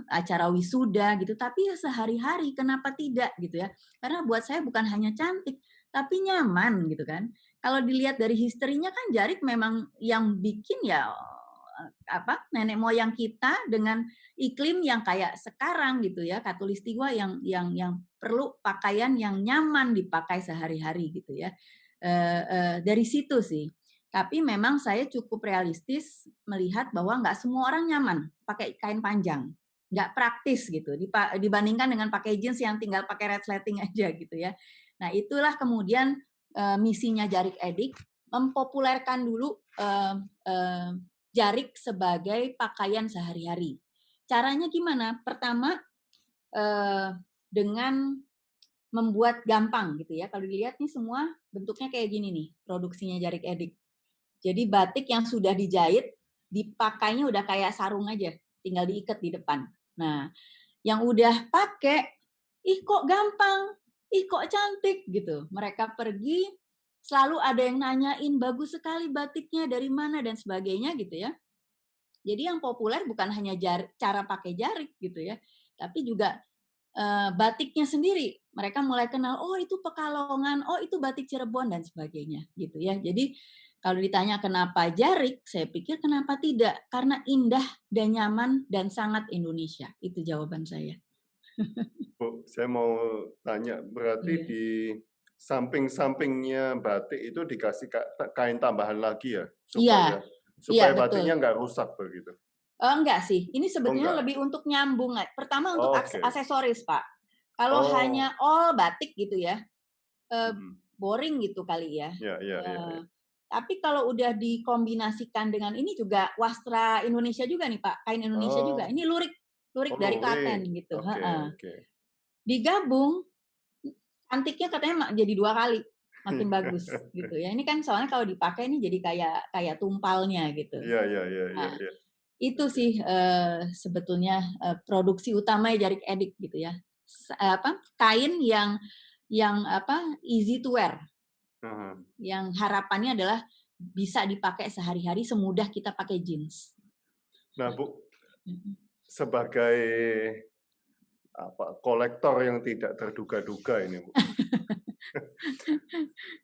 Speaker 3: acara wisuda gitu, tapi ya sehari-hari kenapa tidak gitu ya. Karena buat saya bukan hanya cantik, tapi nyaman gitu kan. Kalau dilihat dari historinya kan jarik memang yang bikin ya nenek moyang kita dengan iklim yang kayak sekarang gitu ya, Katulistiwa yang perlu pakaian yang nyaman dipakai sehari-hari gitu ya. Dari situ sih. Tapi memang saya cukup realistis melihat bahwa nggak semua orang nyaman pakai kain panjang, nggak praktis gitu dibandingkan dengan pakai jeans yang tinggal pakai resleting aja gitu ya. Nah itulah kemudian misinya Jarik Edik, mempopulerkan dulu jarik sebagai pakaian sehari-hari. Caranya gimana? Pertama dengan membuat gampang gitu ya. Kalau dilihat nih semua bentuknya kayak gini nih, produksinya Jarik Edik. Jadi batik yang sudah dijahit, dipakainya udah kayak sarung aja, tinggal diikat di depan. Nah, yang udah pakai, ih kok gampang, ih kok cantik gitu. Mereka pergi, selalu ada yang nanyain bagus sekali batiknya dari mana dan sebagainya gitu ya. Jadi yang populer bukan hanya cara pakai jarik gitu ya, tapi juga batiknya sendiri. Mereka mulai kenal, oh itu Pekalongan, oh itu batik Cirebon dan sebagainya gitu ya. Jadi kalau ditanya kenapa jarik, saya pikir kenapa tidak? Karena indah dan nyaman dan sangat Indonesia. Itu jawaban saya.
Speaker 2: Bu, saya mau tanya, berarti
Speaker 3: Iya.
Speaker 2: di samping-sampingnya batik itu dikasih kain tambahan lagi ya,
Speaker 3: Iya,
Speaker 2: supaya
Speaker 3: betul.
Speaker 2: batiknya nggak rusak begitu?
Speaker 3: Enggak sih, ini sebetulnya
Speaker 2: enggak.
Speaker 3: lebih untuk nyambung. Pertama untuk
Speaker 2: Oke.
Speaker 3: aksesoris, Pak. Kalau
Speaker 2: Oh.
Speaker 3: hanya all batik gitu ya,
Speaker 2: Mhm.
Speaker 3: boring gitu kali ya.
Speaker 2: Ya, ya, ya, ya.
Speaker 3: Tapi kalau udah dikombinasikan dengan ini juga wastra Indonesia juga nih Pak, kain Indonesia juga.
Speaker 2: Oh,
Speaker 3: Ini lurik dari Klaten
Speaker 2: lurik.
Speaker 3: gitu.
Speaker 2: Oke, oke.
Speaker 3: Digabung, cantiknya katanya jadi 2 kali, makin bagus gitu ya. Ini kan soalnya kalau dipakai ini jadi kayak tumpalnya gitu.
Speaker 2: Iya, iya, iya, iya,
Speaker 3: Nah,
Speaker 2: iya.
Speaker 3: itu sih sebetulnya produksi utama Jarik Edik gitu ya. Kain yang easy to wear. Yang harapannya adalah bisa dipakai sehari-hari semudah kita pakai jeans.
Speaker 2: Nah, Bu, sebagai kolektor yang tidak terduga-duga ini, Bu.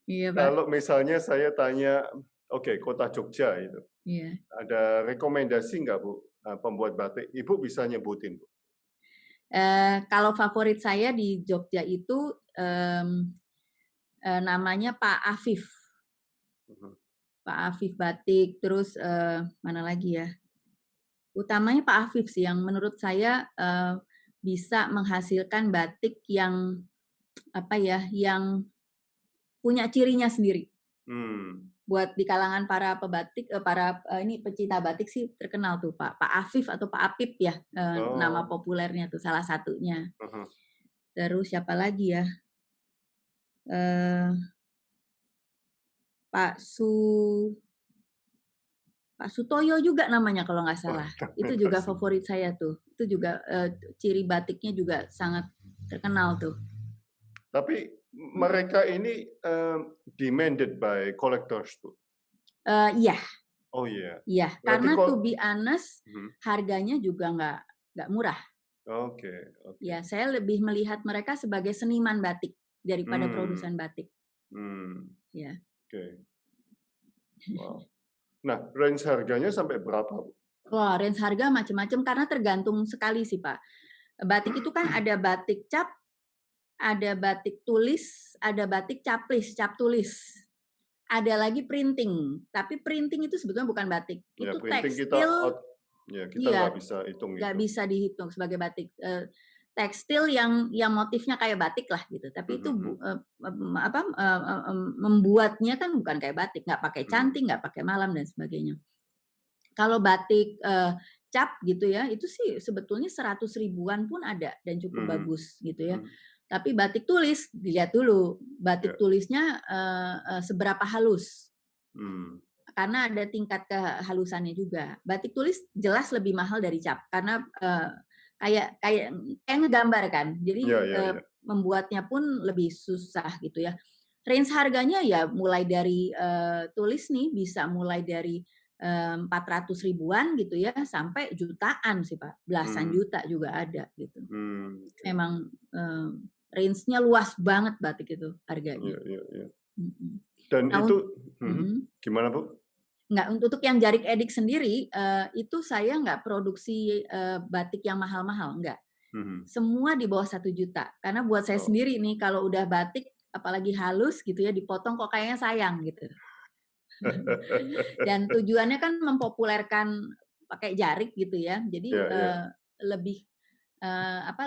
Speaker 3: Iya, Pak.
Speaker 2: Kalau misalnya saya tanya, oke, Kota Jogja itu,
Speaker 3: Iya.
Speaker 2: ada rekomendasi nggak, Bu, pembuat batik? Ibu bisa nyebutin, Bu?
Speaker 3: Kalau favorit saya di Jogja itu namanya Pak Afif. Pak Afif Batik, terus mana lagi ya? Utamanya Pak Afif sih yang menurut saya bisa menghasilkan batik yang yang punya cirinya sendiri. Buat di kalangan para pebatik, ini pecinta batik sih terkenal tuh Pak Afif atau Pak Apip ya, nama populernya tuh salah satunya. Terus siapa lagi ya? Pak Sutoyo juga namanya kalau nggak salah. Itu juga favorit saya tuh. Itu juga ciri batiknya juga sangat terkenal tuh.
Speaker 2: Tapi mereka ini demanded by collectors tuh.
Speaker 3: Iya.
Speaker 2: Oh iya.
Speaker 3: Iya, karena to be honest harganya juga nggak murah.
Speaker 2: Oke.
Speaker 3: Ya, saya lebih melihat mereka sebagai seniman batik daripada produsen batik. Ya.
Speaker 2: Oke. Wow. Nah, range harganya sampai berapa, Bu?
Speaker 3: Wah, range harga macam-macam karena tergantung sekali sih, Pak. Batik itu kan ada batik cap, ada batik tulis, ada batik caplis, cap tulis. Ada lagi printing, tapi printing itu sebetulnya bukan batik.
Speaker 2: Ya,
Speaker 3: itu
Speaker 2: printing
Speaker 3: tekstil.
Speaker 2: kita nggak bisa hitung
Speaker 3: nggak
Speaker 2: itu.
Speaker 3: bisa dihitung sebagai batik. tekstil yang motifnya kayak batik lah gitu, tapi itu
Speaker 2: Mhm.
Speaker 3: membuatnya kan bukan kayak batik, nggak pakai
Speaker 2: Hmm.
Speaker 3: cantik, nggak pakai malam dan sebagainya. Kalau batik cap gitu ya, itu sih sebetulnya 100 ribuan pun ada dan cukup
Speaker 2: Mhm.
Speaker 3: bagus gitu ya.
Speaker 2: Mhm.
Speaker 3: Tapi batik tulis dilihat dulu,
Speaker 2: Ya.
Speaker 3: batik tulisnya seberapa halus.
Speaker 2: Hmm.
Speaker 3: Karena ada tingkat kehalusannya juga. Batik tulis jelas lebih mahal dari cap karena kayak kayak kayak ngegambar kan.
Speaker 2: Ya,
Speaker 3: Jadi
Speaker 2: ya, ya.
Speaker 3: membuatnya pun lebih susah gitu ya. Range harganya ya mulai dari tulis nih bisa mulai dari 400 ribuan gitu ya sampai jutaan sih Pak. Belasan
Speaker 2: Hmm.
Speaker 3: juta juga ada gitu.
Speaker 2: Oke.
Speaker 3: Memang range-nya luas banget batik itu harganya.
Speaker 2: Iya, iya, iya.
Speaker 3: Mhm.
Speaker 2: Dan
Speaker 3: Nah,
Speaker 2: itu gimana, Bu?
Speaker 3: Nggak, untuk yang Jarik Edik sendiri, itu saya nggak produksi, batik yang mahal-mahal, nggak.
Speaker 2: Mhm.
Speaker 3: Semua di bawah 1 juta. Karena buat saya
Speaker 2: Oh.
Speaker 3: sendiri nih, kalau udah batik, apalagi halus gitu ya, dipotong kok kayaknya sayang gitu. Dan tujuannya kan mempopulerkan pakai jarik gitu ya. Jadi,
Speaker 2: Ya, ya.
Speaker 3: lebih,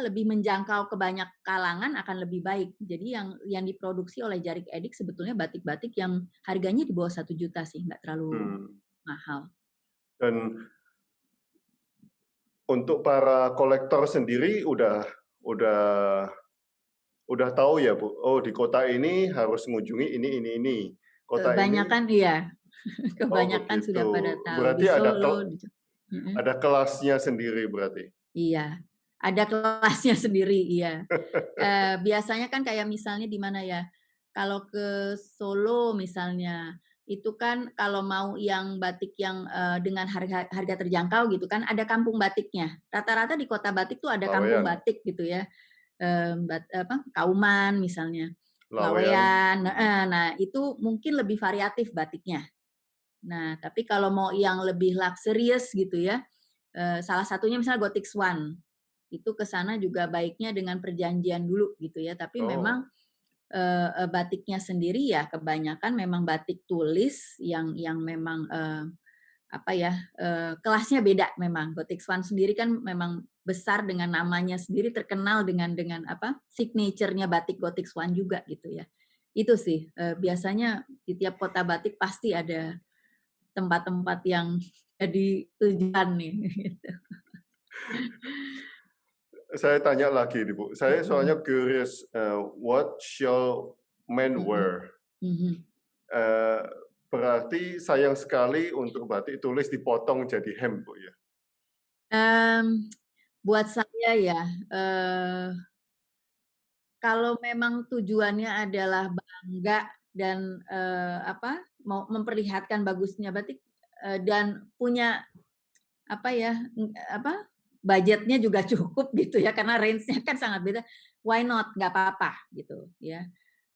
Speaker 3: lebih menjangkau ke banyak kalangan akan lebih baik. Jadi yang diproduksi oleh Jarik Edik sebetulnya batik-batik yang harganya di bawah 1 juta sih, nggak terlalu
Speaker 2: Hmm.
Speaker 3: mahal.
Speaker 2: Dan untuk para kolektor sendiri udah tahu ya, Bu. Oh, di kota ini harus mengunjungi ini. Kota ini.
Speaker 3: Kebanyakan iya,
Speaker 2: Oh,
Speaker 3: kebanyakan
Speaker 2: begitu.
Speaker 3: sudah pada tahu di
Speaker 2: Berarti
Speaker 3: Solo, mhm,
Speaker 2: ada kelasnya sendiri berarti.
Speaker 3: iya, ada kelasnya sendiri, iya. Biasanya kan kayak misalnya di mana ya, kalau ke Solo misalnya, itu kan kalau mau yang batik yang, dengan harga harga terjangkau gitu kan, ada kampung batiknya. Rata-rata di kota batik tuh ada kampung
Speaker 2: Laweyan.
Speaker 3: batik gitu ya, Kauman misalnya,
Speaker 2: Laweyan.
Speaker 3: Laweyan, heeh. Nah, itu mungkin lebih variatif batiknya. Nah, tapi kalau mau yang lebih luxurious gitu ya, salah satunya misalnya Gothic Swan, itu ke sana juga baiknya dengan perjanjian dulu gitu ya. Tapi memang,
Speaker 2: Oh.
Speaker 3: batiknya sendiri ya kebanyakan memang batik tulis yang memang, kelasnya beda memang. Gothic Swan sendiri kan memang besar dengan namanya sendiri, terkenal dengan signature-nya batik Gothic Swan juga gitu ya. Itu sih, biasanya di tiap kota batik pasti ada tempat-tempat yang jadi tujuan nih, gitu.
Speaker 2: Saya tanya lagi nih, Bu. Saya
Speaker 3: Mhm,
Speaker 2: soalnya curious, what shall men
Speaker 3: mhm,
Speaker 2: wear?
Speaker 3: mhm.
Speaker 2: Eh, Berarti sayang sekali untuk batik tulis dipotong jadi hem, Bu, ya?
Speaker 3: Buat saya ya, kalau memang tujuannya adalah bangga dan, mau memperlihatkan bagusnya batik, dan punya apa ya, budgetnya juga cukup gitu ya, karena range-nya kan sangat beda, why not, nggak apa-apa gitu ya.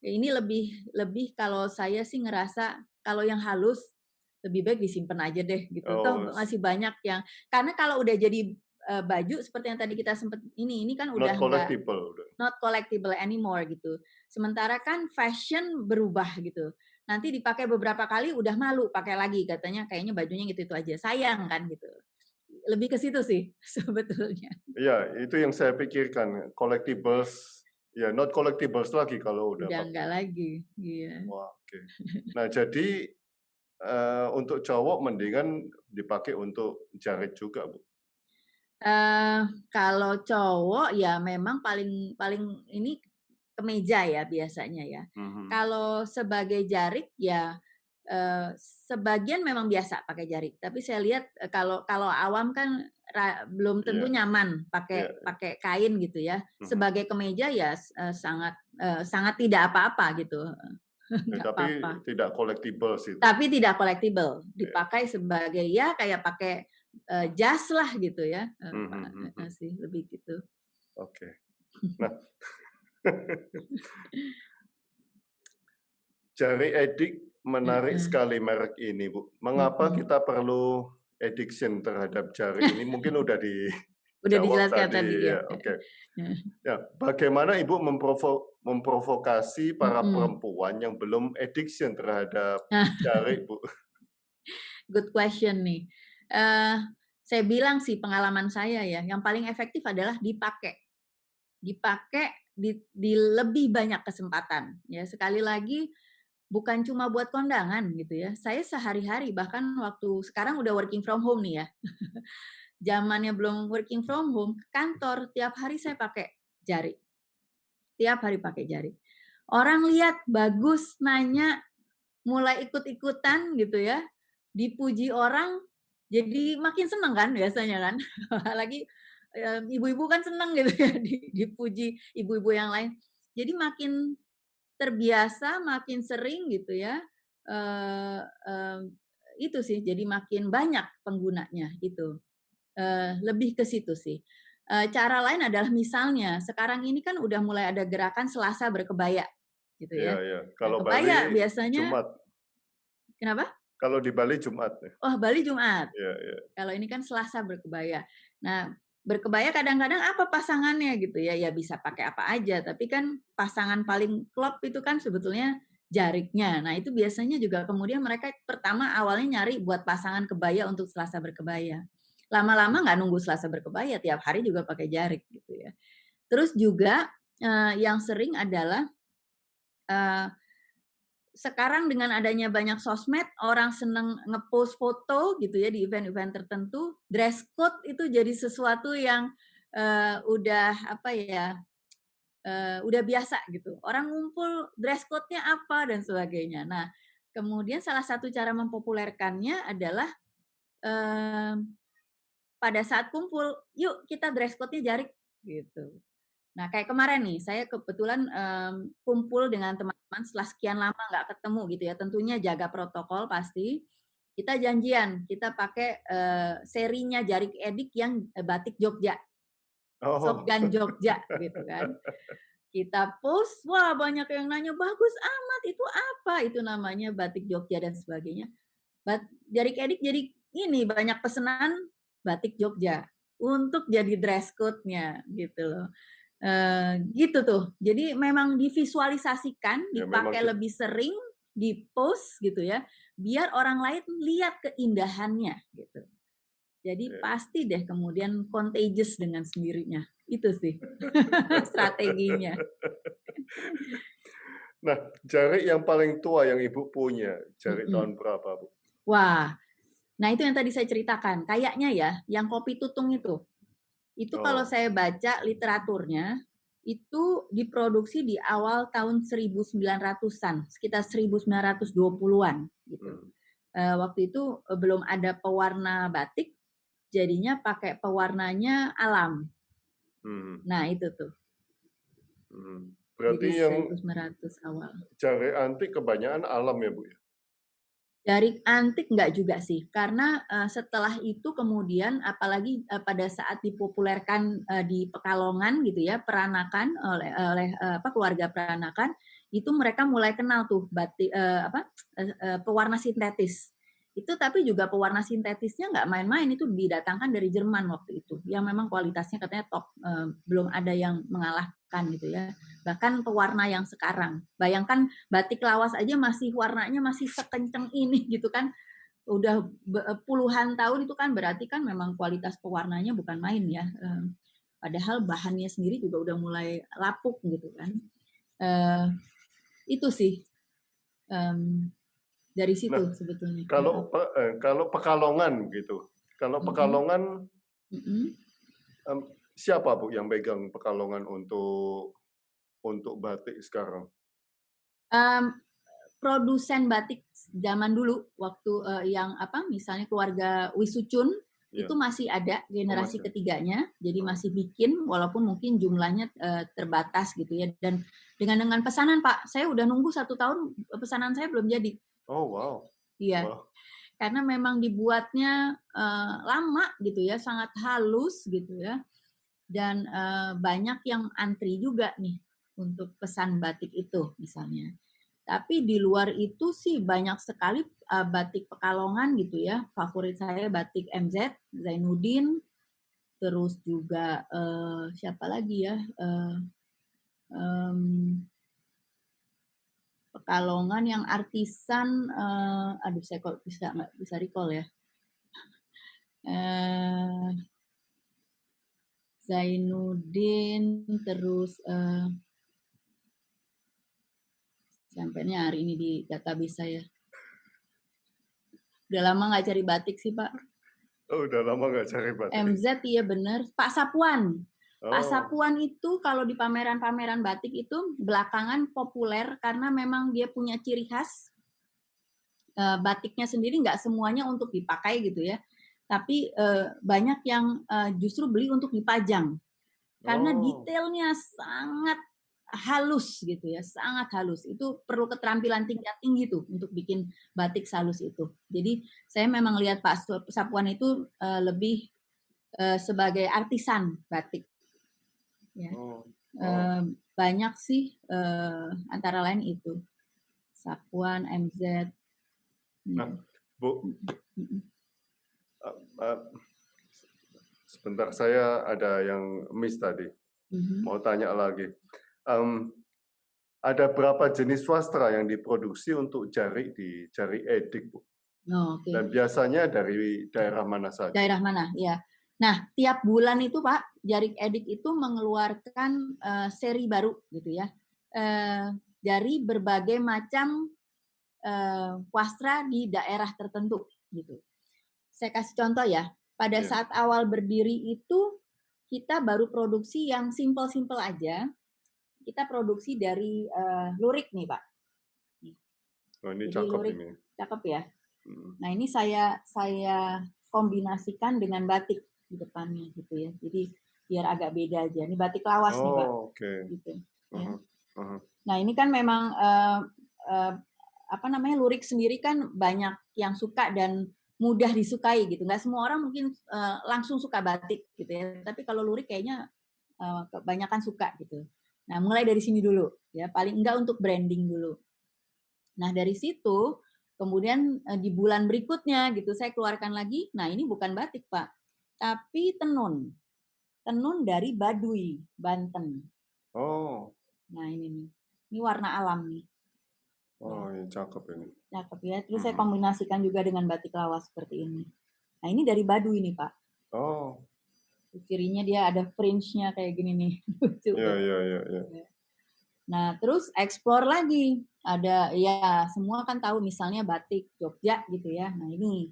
Speaker 3: Ini lebih lebih kalau saya sih ngerasa kalau yang halus, lebih baik disimpan aja deh gitu, toh
Speaker 2: Oh,
Speaker 3: masih banyak yang karena kalau udah jadi, baju seperti yang tadi kita sempet ini kan udah
Speaker 2: not
Speaker 3: nggak
Speaker 2: collectible udah.
Speaker 3: not collectible anymore gitu. Sementara kan fashion berubah gitu. Nanti dipakai beberapa kali udah malu pakai lagi, katanya kayaknya bajunya gitu-itu aja, sayang kan gitu. Lebih ke situ sih sebetulnya.
Speaker 2: Iya, itu yang saya pikirkan, collectibles, ya not collectibles lagi kalau udah
Speaker 3: Udah
Speaker 2: pakai.
Speaker 3: enggak lagi, iya.
Speaker 2: Wah, oke. Nah, jadi, untuk cowok mendingan dipakai untuk jarit juga, Bu?
Speaker 3: Eee, Kalau cowok ya memang paling paling ini kemeja ya biasanya ya.
Speaker 2: Mhm.
Speaker 3: Kalau sebagai jarik ya, sebagian memang biasa pakai jarik, tapi saya lihat, kalau kalau awam kan belum tentu
Speaker 2: Iya,
Speaker 3: nyaman
Speaker 2: iya,
Speaker 3: pakai pakai kain gitu ya.
Speaker 2: mhm.
Speaker 3: Sebagai kemeja ya sangat, sangat tidak apa-apa gitu,
Speaker 2: Ya,
Speaker 3: nggak
Speaker 2: tapi
Speaker 3: apa-apa.
Speaker 2: tidak collectibles itu.
Speaker 3: Tapi tidak collectible,
Speaker 2: Iya.
Speaker 3: dipakai sebagai ya kayak pakai, jas lah gitu ya,
Speaker 2: Mhm, mhm.
Speaker 3: sih lebih gitu.
Speaker 2: Oke. Nah, Jari Edik menarik
Speaker 3: Heeh,
Speaker 2: sekali merek ini, Bu. Mengapa
Speaker 3: mhm.
Speaker 2: kita perlu addiction terhadap jari ini? Mungkin udah
Speaker 3: Udah
Speaker 2: dijawab
Speaker 3: dijelaskan tadi
Speaker 2: tadi
Speaker 3: ya.
Speaker 2: ya, oke.
Speaker 3: Heeh,
Speaker 2: Ya, bagaimana Ibu memprovokasi para
Speaker 3: mhm.
Speaker 2: perempuan yang belum addiction terhadap
Speaker 3: Nah,
Speaker 2: jari, Bu?
Speaker 3: good question nih. Eee, saya bilang sih pengalaman saya ya, yang paling efektif adalah dipakai. dipakai di lebih banyak kesempatan. Ya, sekali lagi bukan cuma buat kondangan gitu ya. Saya sehari-hari bahkan waktu sekarang udah working from home nih ya. Zamannya belum working from home, ke kantor tiap hari saya pakai jari. Tiap hari pakai jari. Orang lihat bagus, nanya, mulai ikut-ikutan gitu ya. Dipuji orang jadi makin seneng kan biasanya kan. Apalagi ibu-ibu kan seneng gitu ya dipuji ibu-ibu yang lain. Jadi makin terbiasa, makin sering gitu ya. Itu sih jadi makin banyak penggunanya itu. Lebih ke situ sih. Cara lain adalah misalnya sekarang ini kan udah mulai ada gerakan Selasa berkebaya gitu
Speaker 2: Iya,
Speaker 3: ya.
Speaker 2: iya.
Speaker 3: Nah,
Speaker 2: Kalau
Speaker 3: kebaya
Speaker 2: Bali
Speaker 3: biasanya
Speaker 2: Jumat.
Speaker 3: kenapa?
Speaker 2: Kalau di Bali Jumat ya.
Speaker 3: Oh, Bali Jumat.
Speaker 2: Iya, iya.
Speaker 3: Kalau ini kan Selasa berkebaya. Nah, berkebaya kadang-kadang apa pasangannya gitu ya? Ya bisa pakai apa aja, tapi kan pasangan paling klop itu kan sebetulnya jariknya. Nah, itu biasanya juga kemudian mereka pertama awalnya nyari buat pasangan kebaya untuk Selasa berkebaya. Lama-lama nggak nunggu Selasa berkebaya, tiap hari juga pakai jarik gitu ya. Terus juga yang sering adalah sekarang dengan adanya banyak sosmed, orang seneng ngepost foto gitu ya di event-event tertentu, dress code itu jadi sesuatu yang udah apa ya, udah biasa gitu. Orang ngumpul dress code-nya apa dan sebagainya. Nah, kemudian salah satu cara mempopulerkannya adalah pada saat kumpul, yuk kita dress code-nya jarik gitu. Nah, kayak kemarin nih, saya kebetulan kumpul dengan teman-teman setelah sekian lama nggak ketemu gitu ya. Tentunya jaga protokol pasti. Kita janjian, kita pakai serinya Jarik Edik yang batik Jogja,
Speaker 2: Oh.
Speaker 3: Sopgan Jogja gitu kan. Kita post, wah banyak yang nanya, bagus amat, itu apa? Itu namanya batik Jogja dan sebagainya. Jarik Edik jadi ini banyak pesanan batik Jogja untuk jadi dress code-nya gitu loh. Gitu tuh. Jadi memang divisualisasikan,
Speaker 2: Ya memang
Speaker 3: dipakai lebih sering, di-post gitu ya, biar orang lain lihat keindahannya gitu. Jadi pasti deh kemudian contagious dengan sendirinya. Itu sih strateginya.
Speaker 2: Nah, jarik yang paling tua yang Ibu punya, jarik
Speaker 3: Mm-mm.
Speaker 2: tahun berapa, Bu?
Speaker 3: Wah, nah itu yang tadi saya ceritakan. Kayaknya ya, yang kopi tutung itu kalau
Speaker 2: Oh.
Speaker 3: saya baca literaturnya, itu diproduksi di awal tahun 1900-an, sekitar 1920-an gitu. Waktu itu belum ada pewarna batik, jadinya pakai pewarnanya alam. Nah itu tuh.
Speaker 2: Berarti
Speaker 3: Jadi
Speaker 2: yang
Speaker 3: 1900 awal.
Speaker 2: jarik antik kebanyakan alam ya, Bu?
Speaker 3: Jarik antik enggak juga sih, karena setelah itu kemudian apalagi pada saat dipopulerkan di Pekalongan gitu ya, peranakan oleh keluarga peranakan, itu mereka mulai kenal tuh batik pewarna sintetis. Itu tapi juga pewarna sintetisnya nggak main-main, itu didatangkan dari Jerman waktu itu, yang memang kualitasnya katanya top, belum ada yang mengalahkan gitu ya. Bahkan pewarna yang sekarang, bayangkan batik lawas aja masih warnanya masih sekenceng ini gitu kan, udah puluhan tahun, itu kan berarti kan memang kualitas pewarnanya bukan main ya. Padahal bahannya sendiri juga udah mulai lapuk gitu kan. Itu sih dari situ
Speaker 2: Nah,
Speaker 3: sebetulnya.
Speaker 2: kalau Pekalongan gitu, kalau Pekalongan siapa Bu yang pegang Pekalongan untuk batik sekarang?
Speaker 3: Produsen batik zaman dulu waktu yang misalnya keluarga Wisucun itu masih ada generasi ketiganya, jadi masih bikin walaupun mungkin jumlahnya terbatas gitu ya. Dan dengan pesanan Pak, saya udah nunggu 1 tahun pesanan saya belum jadi.
Speaker 2: Oh wow.
Speaker 3: Iya.
Speaker 2: Wow.
Speaker 3: Karena memang dibuatnya lama gitu ya, sangat halus gitu ya. Dan banyak yang antri juga nih untuk pesan batik itu misalnya. Tapi di luar itu sih banyak sekali batik Pekalongan gitu ya. Favorit saya batik MZ, Zainuddin, terus juga siapa lagi ya? Pekalongan yang artisan, aduh saya kok nggak bisa recall ya. Zainuddin, terus sampainya hari ini di database saya. Udah lama nggak cari batik sih, Pak.
Speaker 2: Oh, udah lama nggak cari batik.
Speaker 3: MZ, iya bener. Pak Sapuan. Pak
Speaker 2: Oh,
Speaker 3: Sapuan itu kalau di pameran-pameran batik itu belakangan populer karena memang dia punya ciri khas. Batiknya sendiri nggak semuanya untuk dipakai gitu ya. Tapi banyak yang justru beli untuk dipajang. Karena detailnya sangat halus gitu ya, sangat halus. Itu perlu keterampilan tingkat tinggi tuh untuk bikin batik halus itu. Jadi saya memang lihat Pak Sapuan itu lebih sebagai artisan batik. Ya. Banyak sih antara lain itu. Sapuan, MZ.
Speaker 2: Nah, Bu, sebentar, saya ada yang miss tadi. Mau tanya lagi. Ada berapa jenis wastra yang diproduksi untuk jari di jari edik, Bu?
Speaker 3: Oh, okay.
Speaker 2: Dan biasanya dari daerah mana saja?
Speaker 3: Daerah mana, ya. Nah, tiap bulan itu Pak, Jarik Edik itu mengeluarkan seri baru gitu ya. Dari berbagai macam wastra di daerah tertentu gitu. Saya kasih contoh ya. Pada saat awal berdiri itu kita baru produksi yang simple-simple aja. Kita produksi dari lurik nih, Pak.
Speaker 2: Oh, ini
Speaker 3: jadi
Speaker 2: cakep
Speaker 3: lurik,
Speaker 2: ini.
Speaker 3: Cakep ya. Nah, ini saya kombinasikan dengan batik di depannya gitu ya. Jadi biar agak beda aja. Ini batik lawas nih, Pak.
Speaker 2: Okay.
Speaker 3: Gitu. Ya. Nah, ini kan memang lurik sendiri kan banyak yang suka dan mudah disukai gitu. Nggak semua orang mungkin langsung suka batik gitu ya. Tapi kalau lurik kayaknya kebanyakan suka gitu. Nah, mulai dari sini dulu ya. Paling enggak untuk branding dulu. Nah, dari situ kemudian di bulan berikutnya gitu saya keluarkan lagi. Nah, ini bukan batik, Pak. Tapi tenun. Tenun dari Baduy, Banten.
Speaker 2: Oh.
Speaker 3: Nah, ini nih. Ini warna alam nih.
Speaker 2: Oh, ini cakep ini.
Speaker 3: Cakep ya. Terus saya kombinasikan juga dengan batik lawas seperti ini. Nah, ini dari Baduy nih, Pak.
Speaker 2: Oh.
Speaker 3: Cirinya dia ada fringe-nya kayak gini nih. Lucu.
Speaker 2: Iya.
Speaker 3: Nah, terus explore lagi. Ada, ya semua kan tahu misalnya batik Jogja gitu ya. Nah, ini.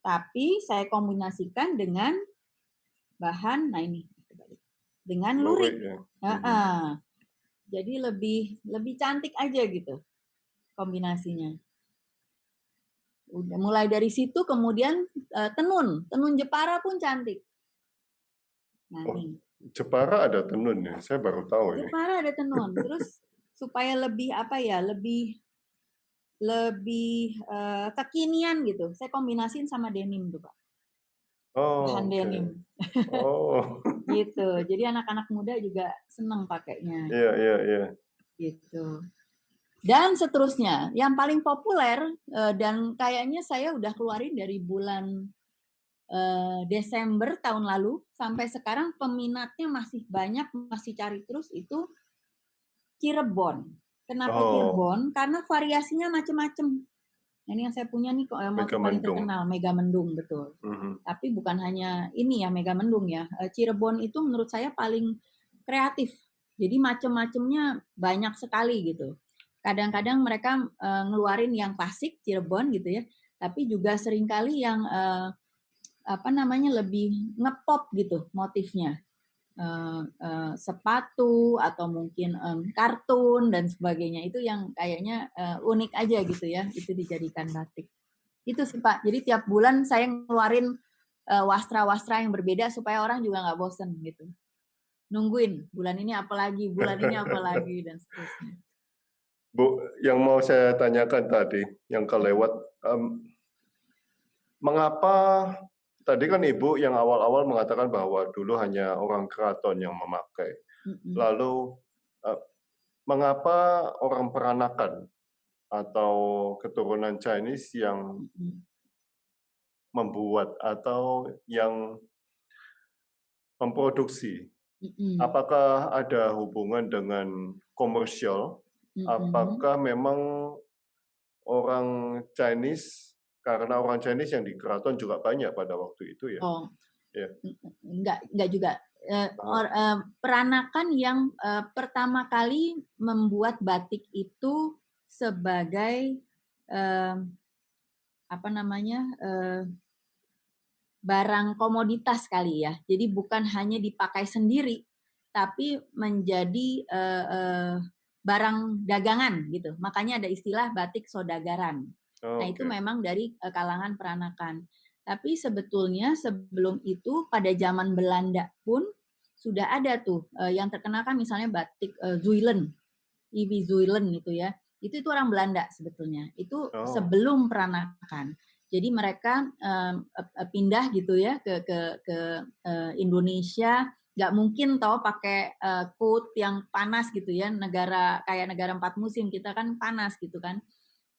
Speaker 3: Tapi saya kombinasikan dengan bahan, nah ini. Dengan lurik.
Speaker 2: Ya.
Speaker 3: Jadi lebih cantik aja gitu kombinasinya. Udah mulai dari situ kemudian tenun Jepara pun cantik. Nah, nih.
Speaker 2: Jepara ada tenun ya, saya baru tahu ini.
Speaker 3: Jepara ada tenun, terus supaya lebih lebih kekinian gitu. Saya kombinasiin sama denim tuh, Pak. Bahan denim.
Speaker 2: Oh.
Speaker 3: Gitu. Jadi anak-anak muda juga seneng pakainya.
Speaker 2: Iya.
Speaker 3: Gitu. Dan seterusnya, yang paling populer dan kayaknya saya udah keluarin dari bulan Desember tahun lalu sampai sekarang peminatnya masih banyak, masih cari terus itu Cirebon. Kenapa Cirebon? Karena variasinya macam-macam. Ini yang saya punya nih motif paling terkenal, Mega Mendung, betul. Tapi bukan hanya ini ya Mega Mendung ya. Cirebon itu menurut saya paling kreatif. Jadi macam-macamnya banyak sekali gitu. Kadang-kadang mereka ngeluarin yang klasik Cirebon gitu ya. Tapi juga seringkali yang lebih ngepop gitu motifnya. Sepatu atau mungkin kartun dan sebagainya itu yang kayaknya unik aja gitu ya, itu dijadikan batik. Itu sih Pak. Jadi tiap bulan saya ngeluarin wastra-wastra yang berbeda supaya orang juga nggak bosen gitu. Nungguin bulan ini apa lagi dan seterusnya.
Speaker 2: Bu, yang mau saya tanyakan tadi, yang kelewat, mengapa tadi kan Ibu yang awal-awal mengatakan bahwa dulu hanya orang keraton yang memakai. Lalu mengapa orang peranakan atau keturunan Chinese yang membuat atau yang memproduksi? Apakah ada hubungan dengan komersial? Apakah memang orang Chinese, karena orang Chinese yang di keraton juga banyak pada waktu itu ya, Iya.
Speaker 3: Enggak juga. Peranakan yang pertama kali membuat batik itu sebagai apa namanya, barang komoditas kali ya. Jadi bukan hanya dipakai sendiri, tapi menjadi barang dagangan gitu. Makanya ada istilah batik sodagaran. Nah itu
Speaker 2: Oke.
Speaker 3: memang dari kalangan peranakan. Tapi sebetulnya sebelum itu pada zaman Belanda pun sudah ada tuh yang terkenal kan misalnya batik Zuilen, Iwi Zuilen gitu ya. Itu orang Belanda sebetulnya. Itu
Speaker 2: Oh.
Speaker 3: sebelum peranakan. Jadi mereka pindah gitu ya ke Indonesia, nggak mungkin toh pakai coat yang panas gitu ya, kayak negara 4 musim, kita kan panas gitu kan.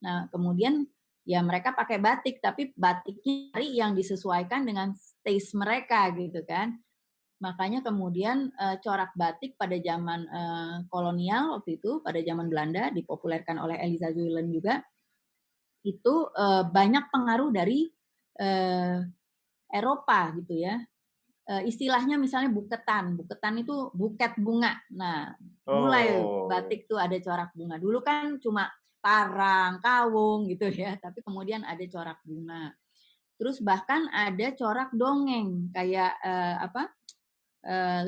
Speaker 3: Nah, kemudian ya mereka pakai batik, tapi batiknya yang disesuaikan dengan taste mereka gitu kan. Makanya kemudian corak batik pada zaman kolonial waktu itu, pada zaman Belanda, dipopulerkan oleh Eliza Zuilen juga, itu banyak pengaruh dari Eropa gitu ya. Istilahnya misalnya buketan. Buketan itu buket bunga. Nah, mulai batik tuh ada corak bunga. Dulu kan cuma parang, kawung gitu ya, tapi kemudian ada corak bunga. Terus bahkan ada corak dongeng kayak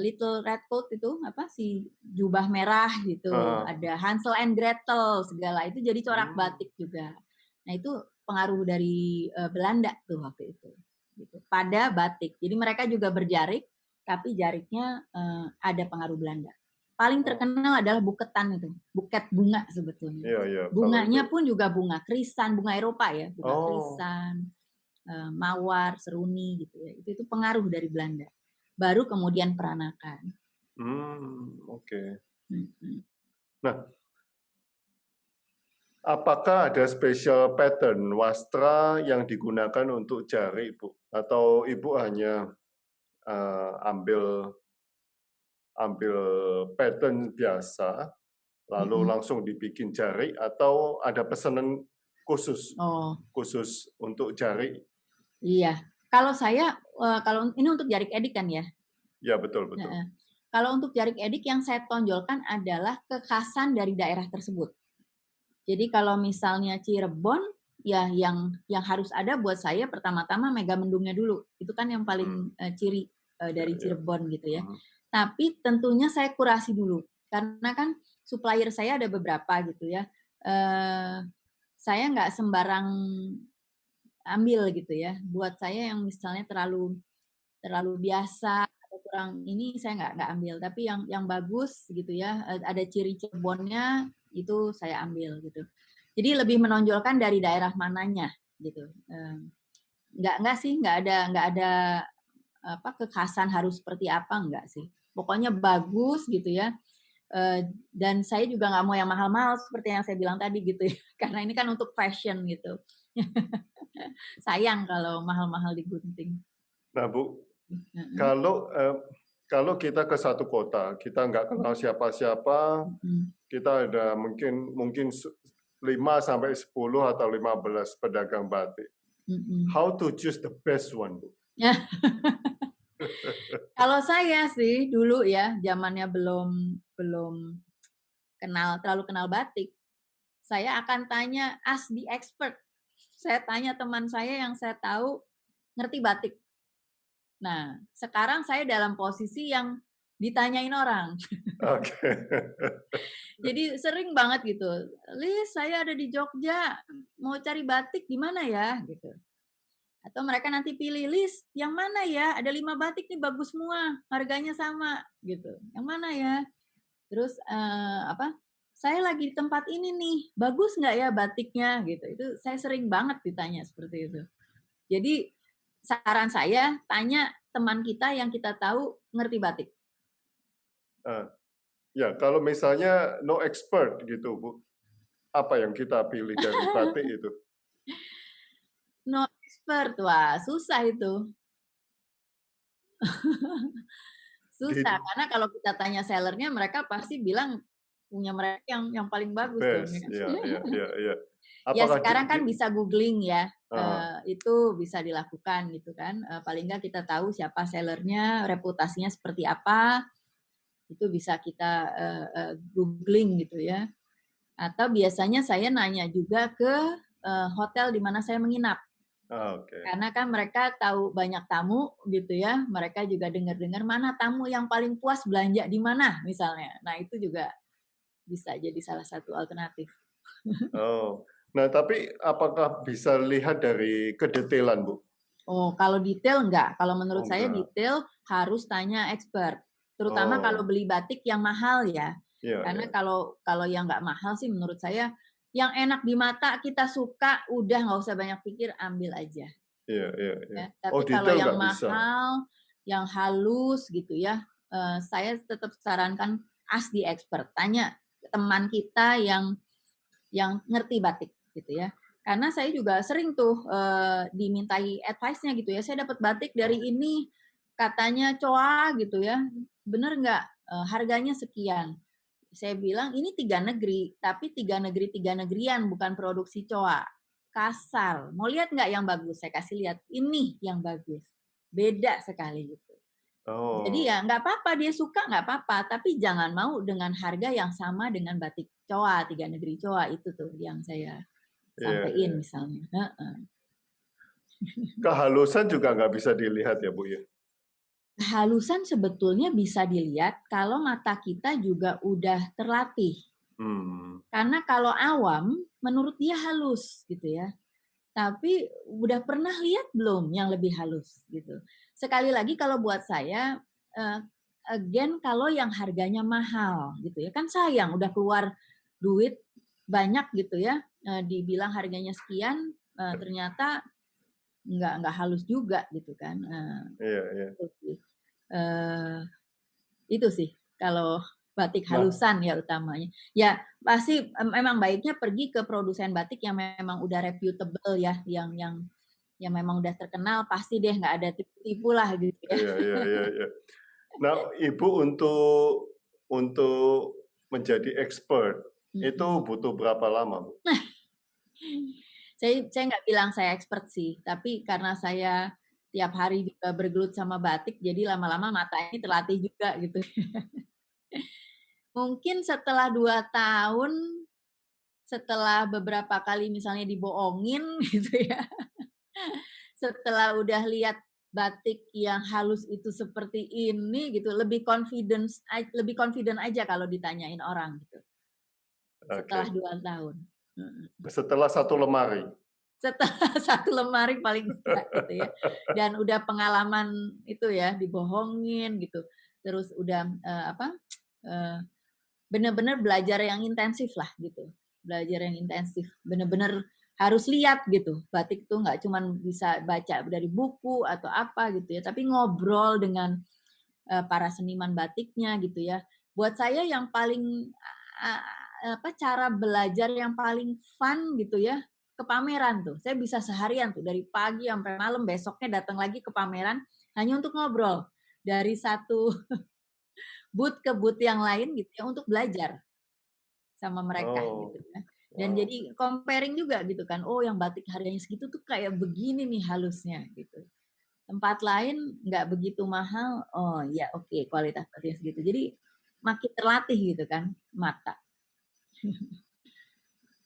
Speaker 3: Little Red Coat itu apa si jubah merah gitu. Ada Hansel and Gretel segala itu jadi corak batik juga. Nah, itu pengaruh dari Belanda tuh waktu itu. Gitu. Pada batik. Jadi mereka juga berjarik, tapi jariknya ada pengaruh Belanda. Paling terkenal adalah buketan itu, buket bunga sebetulnya.
Speaker 2: Iya,
Speaker 3: Bunganya pun juga bunga krisan, bunga Eropa ya, bunga krisan, mawar, seruni gitu ya. Itu pengaruh dari Belanda. Baru kemudian peranakan.
Speaker 2: Oke. Nah, apakah ada special pattern wastra yang digunakan untuk jarik, Bu? Atau Ibu hanya ambil pattern biasa, lalu langsung dibikin jarik, atau ada pesanan khusus untuk jarik?
Speaker 3: Iya. Kalau saya, kalau ini untuk jarik edik kan ya?
Speaker 2: Ya, betul.
Speaker 3: Kalau untuk jarik edik yang saya tonjolkan adalah kekhasan dari daerah tersebut. Jadi kalau misalnya Cirebon, ya yang harus ada buat saya pertama-tama Megamendungnya dulu. Itu kan yang paling ciri dari Cirebon gitu ya. Tapi tentunya saya kurasi dulu. Karena kan supplier saya ada beberapa gitu ya. Saya nggak sembarang ambil gitu ya. Buat saya yang misalnya terlalu biasa atau kurang ini saya nggak ambil. Tapi yang bagus gitu ya, ada ciri Cirebonnya itu saya ambil gitu. Jadi lebih menonjolkan dari daerah mananya gitu. Nggak sih, nggak ada apa kekhasan harus seperti apa enggak sih. Pokoknya bagus gitu ya. Dan saya juga nggak mau yang mahal-mahal seperti yang saya bilang tadi gitu ya. Karena ini kan untuk fashion gitu. Sayang kalau mahal-mahal digunting.
Speaker 2: Nah, Bu, kalau kita ke satu kota, kita nggak kenal siapa-siapa, kita ada mungkin 5 sampai 10 atau 15 pedagang batik. How to choose the best one, Bu?
Speaker 3: Kalau saya sih dulu ya, zamannya belum terlalu kenal batik, saya akan tanya ask the expert. Saya tanya teman saya yang saya tahu ngerti batik. Nah, sekarang saya dalam posisi yang ditanyain orang.
Speaker 2: Oke.
Speaker 3: Jadi sering banget gitu. Lis, saya ada di Jogja, mau cari batik di mana ya? Gitu. Atau mereka nanti pilih, Lis, yang mana ya? Ada 5 batik nih bagus semua, harganya sama gitu. Yang mana ya? Terus saya lagi di tempat ini nih, bagus nggak ya batiknya gitu. Itu saya sering banget ditanya seperti itu. Jadi saran saya tanya teman kita yang kita tahu ngerti batik.
Speaker 2: Ya, kalau misalnya no expert gitu, Bu, apa yang kita pilih dari batik itu?
Speaker 3: No expert, wah susah itu. Susah, karena kalau kita tanya sellernya mereka pasti bilang punya mereka yang paling bagus dong.
Speaker 2: Best,
Speaker 3: Ya.
Speaker 2: ya, ya, ya, ya.
Speaker 3: Ya
Speaker 2: Apakah
Speaker 3: sekarang kan bisa googling ya, itu bisa dilakukan gitu kan. Paling nggak kita tahu siapa sellernya, reputasinya seperti apa, itu bisa kita googling gitu ya. Atau biasanya saya nanya juga ke hotel di mana saya menginap.
Speaker 2: Oke.
Speaker 3: Karena kan mereka tahu banyak tamu gitu ya, mereka juga dengar-dengar mana tamu yang paling puas belanja di mana misalnya. Nah itu juga bisa jadi salah satu alternatif.
Speaker 2: Oh, nah tapi apakah bisa lihat dari kedetailan, Bu?
Speaker 3: Oh, kalau detail enggak. Kalau menurut saya
Speaker 2: Enggak.
Speaker 3: detail harus tanya expert. Terutama kalau beli batik yang mahal ya.
Speaker 2: Iya,
Speaker 3: Karena
Speaker 2: iya.
Speaker 3: kalau yang enggak mahal sih menurut saya yang enak di mata kita suka udah nggak usah banyak pikir ambil aja.
Speaker 2: Iya, iya, iya.
Speaker 3: Ya.
Speaker 2: Oh,
Speaker 3: Tapi kalau
Speaker 2: detail
Speaker 3: yang
Speaker 2: nggak bisa.
Speaker 3: mahal, yang halus gitu ya, saya tetap sarankan ask the expert. Tanya teman kita yang ngerti batik gitu ya. Karena saya juga sering tuh dimintai advice-nya gitu ya. Saya dapat batik dari ini katanya coa gitu ya. Bener nggak? Harganya sekian. Saya bilang ini 3 negeri, tapi 3 negeri 3 negerian bukan produksi coa. Kasar. Mau lihat nggak yang bagus? Saya kasih lihat. Ini yang bagus. Beda sekali gitu. Jadi
Speaker 2: Oh,
Speaker 3: ya nggak apa-apa dia suka nggak apa-apa, tapi jangan mau dengan harga yang sama dengan batik coa, 3 negeri coa itu tuh yang saya
Speaker 2: iya,
Speaker 3: sampein
Speaker 2: iya.
Speaker 3: misalnya.
Speaker 2: Kehalusan juga nggak bisa dilihat ya, Bu ya?
Speaker 3: Halusan sebetulnya bisa dilihat kalau mata kita juga udah terlatih.
Speaker 2: Hmm.
Speaker 3: Karena kalau awam, menurut dia halus gitu ya. Tapi udah pernah lihat belum yang lebih halus gitu. Sekali lagi kalau buat saya, again kalau yang harganya mahal gitu ya, kan sayang udah keluar duit banyak gitu ya, dibilang harganya sekian, ternyata nggak halus juga gitu kan.
Speaker 2: Iya, iya.
Speaker 3: Itu sih. Itu sih kalau batik
Speaker 2: Nah,
Speaker 3: halusan ya utamanya. Ya pasti memang baiknya pergi ke produsen batik yang memang udah reputable ya, yang memang udah terkenal, pasti deh nggak ada tipu-tipu lah gitu ya.
Speaker 2: iya, iya, iya, iya. Nah, Ibu untuk menjadi expert itu
Speaker 3: Mhm.
Speaker 2: butuh berapa lama, Bu?
Speaker 3: Saya nggak bilang saya expert sih, tapi karena saya tiap hari juga bergelut sama batik, jadi lama-lama mata ini terlatih juga gitu. Mungkin setelah 2 tahun, setelah beberapa kali misalnya dibohongin gitu ya, setelah udah lihat batik yang halus itu seperti ini gitu, lebih confident aja kalau ditanyain orang gitu, setelah
Speaker 2: Oke.
Speaker 3: 2 tahun. Mhm.
Speaker 2: Setelah satu lemari.
Speaker 3: Setelah 1 lemari paling enggak gitu ya, dan udah pengalaman itu ya, dibohongin gitu, terus udah, eee, bener-bener belajar yang intensif lah gitu, belajar yang intensif, bener-bener harus lihat gitu, batik tuh nggak cuman bisa baca dari buku atau apa gitu ya, tapi ngobrol dengan, para seniman batiknya gitu ya. Buat saya yang paling, cara belajar yang paling fun gitu ya, ke pameran tuh. Saya bisa seharian tuh, dari pagi sampai malam, besoknya datang lagi ke pameran, hanya untuk ngobrol. Dari satu booth ke booth yang lain gitu ya, untuk belajar sama mereka gitu
Speaker 2: Oh,
Speaker 3: ya. Dan
Speaker 2: wow.
Speaker 3: jadi comparing juga gitu kan, oh yang batik harganya segitu tuh kayak begini nih halusnya gitu. Tempat lain nggak begitu mahal, oh ya oke kualitas batiknya segitu. Jadi makin terlatih gitu kan mata.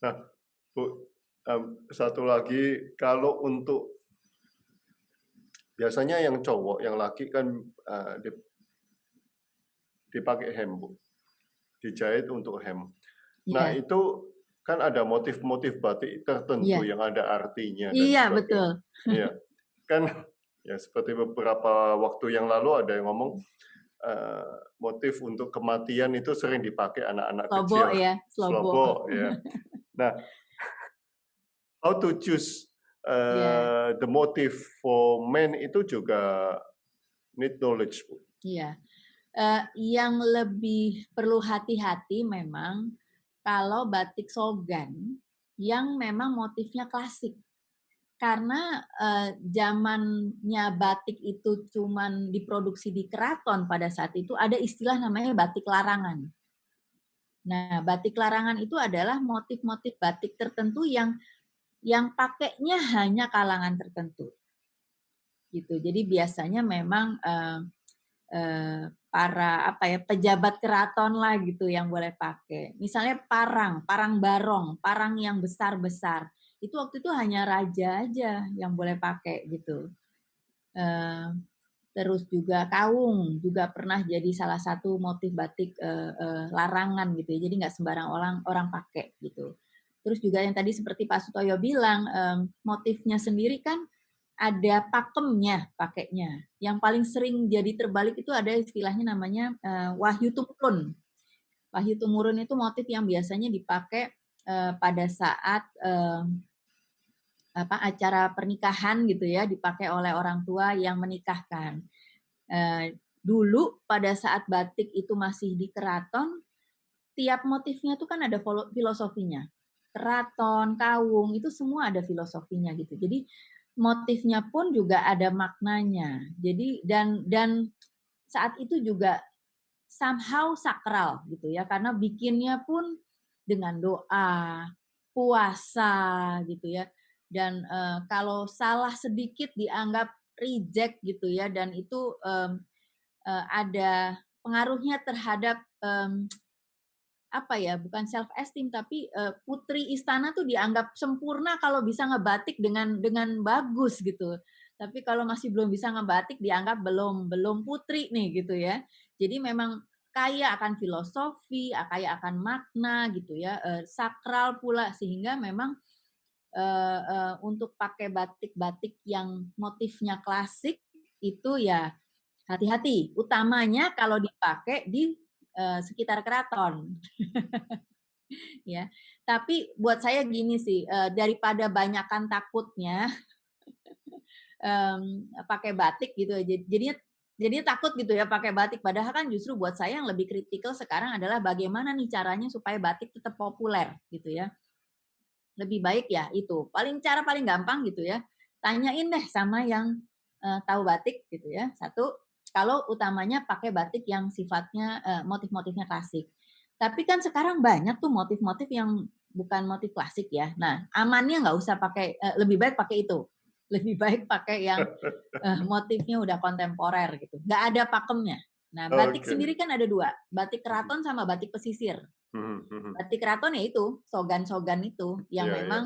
Speaker 2: Nah, Bu, satu lagi, kalau untuk biasanya yang cowok, yang laki kan dipakai hem, Bu. Dijahit untuk hem. Nah,
Speaker 3: Iya,
Speaker 2: itu kan ada motif-motif batik tertentu
Speaker 3: iya,
Speaker 2: yang ada artinya dan
Speaker 3: iya betul.
Speaker 2: sebagainya. Iya, kan ya seperti beberapa waktu yang lalu ada yang ngomong motif untuk kematian itu sering dipakai anak-anak
Speaker 3: Slobo
Speaker 2: kecil,
Speaker 3: ya, slobo.
Speaker 2: slobo ya. Nah, how to choose
Speaker 3: Iya,
Speaker 2: the motive for men itu juga need knowledge, Bu.
Speaker 3: iya. Yang lebih perlu hati-hati memang kalau batik Sogan yang memang motifnya klasik. Karena, zamannya batik itu cuman diproduksi di keraton pada saat itu, ada istilah namanya batik larangan. Nah, batik larangan itu adalah motif-motif batik tertentu yang pakainya hanya kalangan tertentu. Gitu. Jadi biasanya memang para pejabat keraton lah gitu yang boleh pakai. Misalnya parang barong, parang yang besar-besar. Itu waktu itu hanya raja aja yang boleh pakai gitu. Terus juga kaung juga pernah jadi salah satu motif batik larangan gitu ya. Jadi nggak sembarang orang pakai gitu. Terus juga yang tadi seperti Pak Sutoyo bilang, motifnya sendiri kan ada pakemnya pakainya. Yang paling sering jadi terbalik itu ada istilahnya namanya wahyu tumurun. Wahyu tumurun itu motif yang biasanya dipakai pada saat acara pernikahan gitu ya, dipakai oleh orang tua yang menikahkan. Dulu pada saat batik itu masih di keraton, tiap motifnya tuh kan ada filosofinya. Keraton, kaung, itu semua ada filosofinya gitu. Jadi motifnya pun juga ada maknanya. Jadi dan saat itu juga somehow sakral gitu ya, karena bikinnya pun dengan doa, puasa gitu ya. Dan kalau salah sedikit dianggap reject gitu ya, dan itu ada pengaruhnya terhadap bukan self esteem tapi putri istana tuh dianggap sempurna kalau bisa ngebatik dengan bagus gitu. Tapi kalau masih belum bisa ngebatik dianggap belum putri nih gitu ya. Jadi memang kaya akan filosofi, kaya akan makna gitu ya, sakral pula, sehingga memang untuk pakai batik-batik yang motifnya klasik itu ya hati-hati, utamanya kalau dipakai di sekitar keraton. Ya. Tapi buat saya gini sih, daripada banyakan takutnya pakai batik gitu ya. Jadinya takut gitu ya pakai batik. Padahal kan justru buat saya yang lebih kritikal sekarang adalah bagaimana nih caranya supaya batik tetap populer gitu ya. Lebih baik ya itu. Cara paling gampang gitu ya. Tanyain deh sama yang tahu batik gitu ya. Satu, kalau utamanya pakai batik yang sifatnya motif-motifnya klasik. Tapi kan sekarang banyak tuh motif-motif yang bukan motif klasik ya. Nah, amannya nggak usah pakai, lebih baik pakai itu. Lebih baik pakai yang motifnya udah kontemporer gitu. Nggak ada pakemnya. Nah, batik
Speaker 2: Oke.
Speaker 3: sendiri kan ada dua, batik keraton sama batik pesisir. Batik keraton ya itu, sogan-sogan itu yang
Speaker 2: Iya, iya.
Speaker 3: memang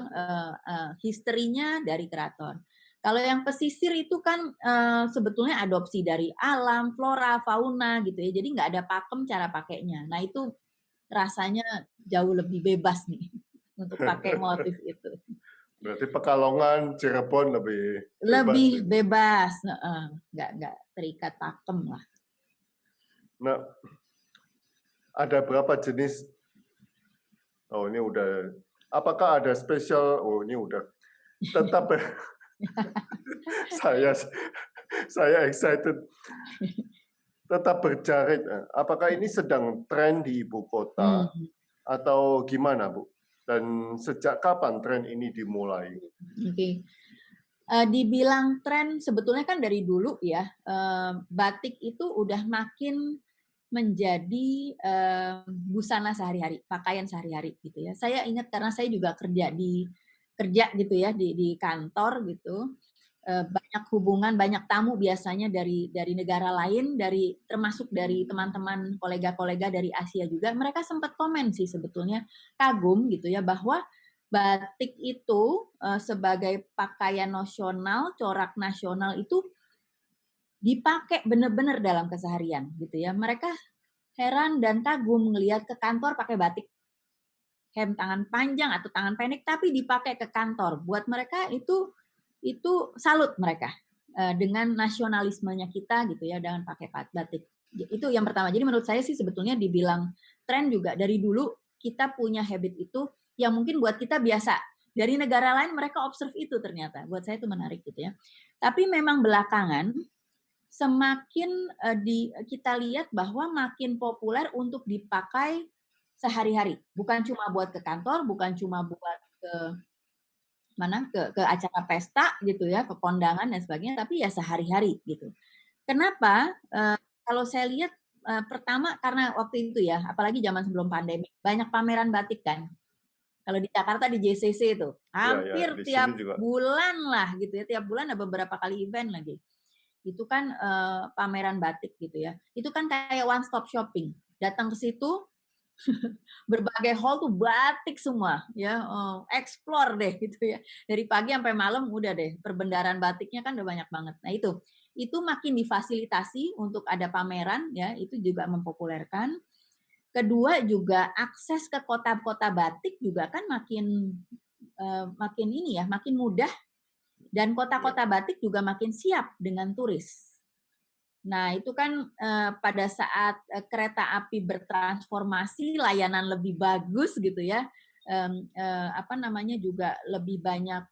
Speaker 3: historinya dari keraton. Kalau yang pesisir itu kan sebetulnya adopsi dari alam, flora, fauna gitu ya. Jadi nggak ada pakem cara pakainya. Nah itu rasanya jauh lebih bebas nih untuk pakai motif itu.
Speaker 2: Berarti Pekalongan, Cirebon lebih bebas.
Speaker 3: Lebih
Speaker 2: gitu.
Speaker 3: bebas, nggak terikat pakem lah.
Speaker 2: Nah, ada berapa jenis? Oh, ini udah. Apakah ada spesial? Oh, ini udah. Tetap saya excited. Tetap berjarit. Apakah ini sedang tren di ibu kota atau gimana, Bu? Dan sejak kapan tren ini dimulai?
Speaker 3: Oke. Dibilang tren sebetulnya kan dari dulu ya, batik itu udah makin menjadi busana sehari-hari, pakaian sehari-hari gitu ya. Saya ingat karena saya juga kerja gitu ya di kantor gitu. Banyak hubungan, banyak tamu biasanya dari negara lain, termasuk dari teman-teman kolega-kolega dari Asia juga. Mereka sempat komen sih sebetulnya kagum gitu ya bahwa batik itu sebagai pakaian nasional, corak nasional itu dipakai benar-benar dalam keseharian gitu ya. Mereka heran dan kagum ngelihat ke kantor pakai batik hem tangan panjang atau tangan pendek tapi dipakai ke kantor. Buat mereka itu salut mereka dengan nasionalismenya kita gitu ya dengan pakai batik. Itu yang pertama. Jadi menurut saya sih sebetulnya dibilang tren juga dari dulu kita punya habit itu yang mungkin buat kita biasa. Dari negara lain mereka observe itu ternyata. Buat saya itu menarik gitu ya. Tapi memang belakangan semakin kita lihat bahwa makin populer untuk dipakai sehari-hari. Bukan cuma buat ke kantor, bukan cuma buat ke acara pesta gitu ya, ke kondangan dan sebagainya, tapi ya sehari-hari gitu. Kenapa? Kalau saya lihat pertama karena waktu itu ya, apalagi zaman sebelum pandemi, banyak pameran batik kan. Kalau di Jakarta di JCC itu, hampir
Speaker 2: di sini
Speaker 3: tiap
Speaker 2: juga.
Speaker 3: bulan lah gitu ya, tiap bulan ada beberapa kali event lagi. Itu kan pameran batik gitu ya. Itu kan kayak one stop shopping. Datang ke situ, berbagai hall tuh batik semua ya, explore deh gitu ya, dari pagi sampai malam udah deh, perbendaharaan batiknya kan udah banyak banget. Nah itu makin difasilitasi untuk ada pameran ya, itu juga mempopulerkan. Kedua juga akses ke kota-kota batik juga kan makin ini ya, makin mudah, dan kota-kota batik juga makin siap dengan turis. Nah, itu kan pada saat kereta api bertransformasi, layanan lebih bagus gitu ya, juga lebih banyak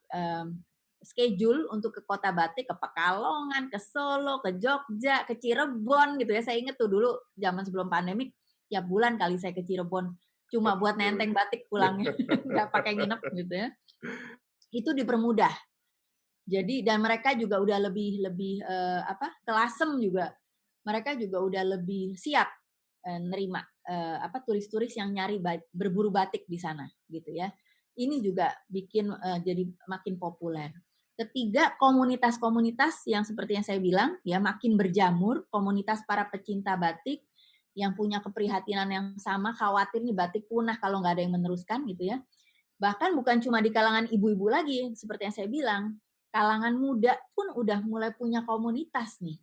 Speaker 3: schedule untuk ke kota batik, ke Pekalongan, ke Solo, ke Jogja, ke Cirebon gitu ya. Saya ingat tuh dulu zaman sebelum pandemik, tiap bulan kali saya ke Cirebon, cuma buat nenteng batik pulangnya, nggak pakai nginep gitu ya. Itu dipermudah. Jadi dan mereka juga udah lebih kelasem juga. Mereka juga udah lebih siap nerima turis-turis yang nyari berburu batik di sana gitu ya. Ini juga bikin jadi makin populer. Ketiga, komunitas-komunitas yang seperti yang saya bilang ya makin berjamur, komunitas para pecinta batik yang punya keprihatinan yang sama, khawatir nih batik punah kalau nggak ada yang meneruskan gitu ya. Bahkan bukan cuma di kalangan ibu-ibu lagi, seperti yang saya bilang, kalangan muda pun udah mulai punya komunitas nih,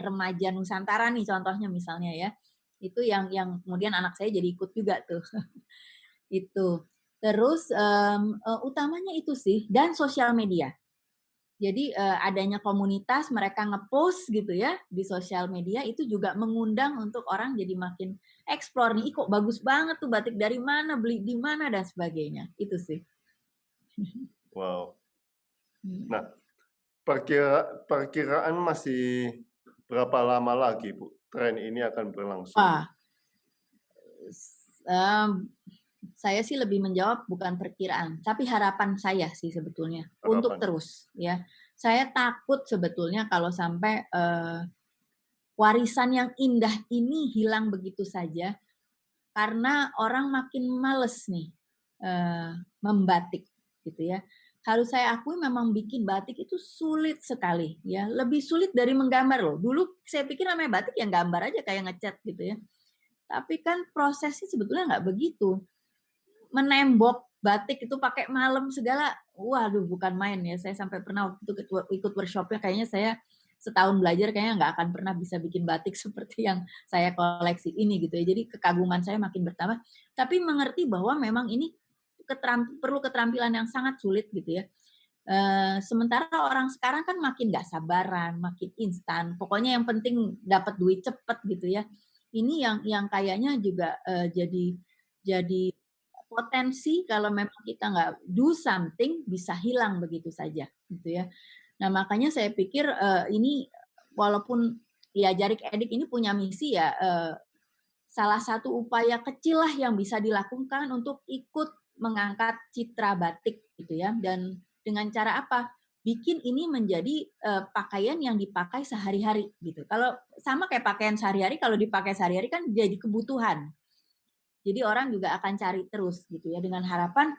Speaker 3: remaja Nusantara nih contohnya misalnya ya, itu yang kemudian anak saya jadi ikut juga tuh. Itu. Terus utamanya itu sih, dan sosial media. Jadi adanya komunitas, mereka ngepost gitu ya di sosial media, itu juga mengundang untuk orang jadi makin explore nih, kok bagus banget tuh batik dari mana, beli di mana dan sebagainya. Itu sih.
Speaker 2: Wow. Nah, perkiraan masih berapa lama lagi, Bu, tren ini akan berlangsung?
Speaker 3: Saya sih lebih menjawab bukan perkiraan, tapi harapan saya sih sebetulnya untuk terus ya. Saya takut sebetulnya kalau sampai warisan yang indah ini hilang begitu saja karena orang makin males nih membatik gitu ya. Harus saya akui memang bikin batik itu sulit sekali ya, lebih sulit dari menggambar loh. Dulu saya pikir namanya batik yang gambar aja kayak ngecat gitu ya. Tapi kan prosesnya sebetulnya nggak begitu. Menembok batik itu pakai malam segala, waduh bukan main ya. Saya sampai pernah waktu itu ikut workshopnya, kayaknya saya setahun belajar kayaknya nggak akan pernah bisa bikin batik seperti yang saya koleksi ini gitu ya. Jadi kekaguman saya makin bertambah. Tapi mengerti bahwa memang ini perlu keterampilan yang sangat sulit gitu ya. Sementara orang sekarang kan makin nggak sabaran, makin instan. Pokoknya yang penting dapat duit cepet gitu ya. Ini yang kayaknya juga jadi potensi kalau memang kita nggak do something bisa hilang begitu saja gitu ya. Nah makanya saya pikir ini walaupun ya Jarik Edik ini punya misi ya, salah satu upaya kecil lah yang bisa dilakukan untuk ikut mengangkat citra batik gitu ya, dan dengan cara apa? Bikin ini menjadi pakaian yang dipakai sehari-hari gitu. Kalau sama kayak pakaian sehari-hari, kalau dipakai sehari-hari kan jadi kebutuhan. Jadi orang juga akan cari terus gitu ya, dengan harapan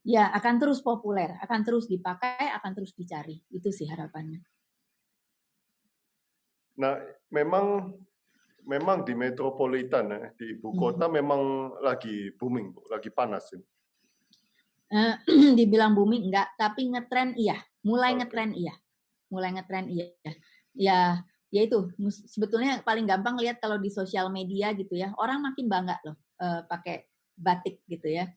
Speaker 3: ya akan terus populer, akan terus dipakai, akan terus dicari. Itu sih harapannya.
Speaker 2: Nah, memang di metropolitan ya, di ibu kota memang lagi booming, Bu, lagi panas ini.
Speaker 3: Dibilang booming enggak, tapi ngetren iya, mulai ngetren iya. Ya itu sebetulnya paling gampang lihat kalau di sosial media gitu ya, orang makin bangga loh pakai batik gitu ya.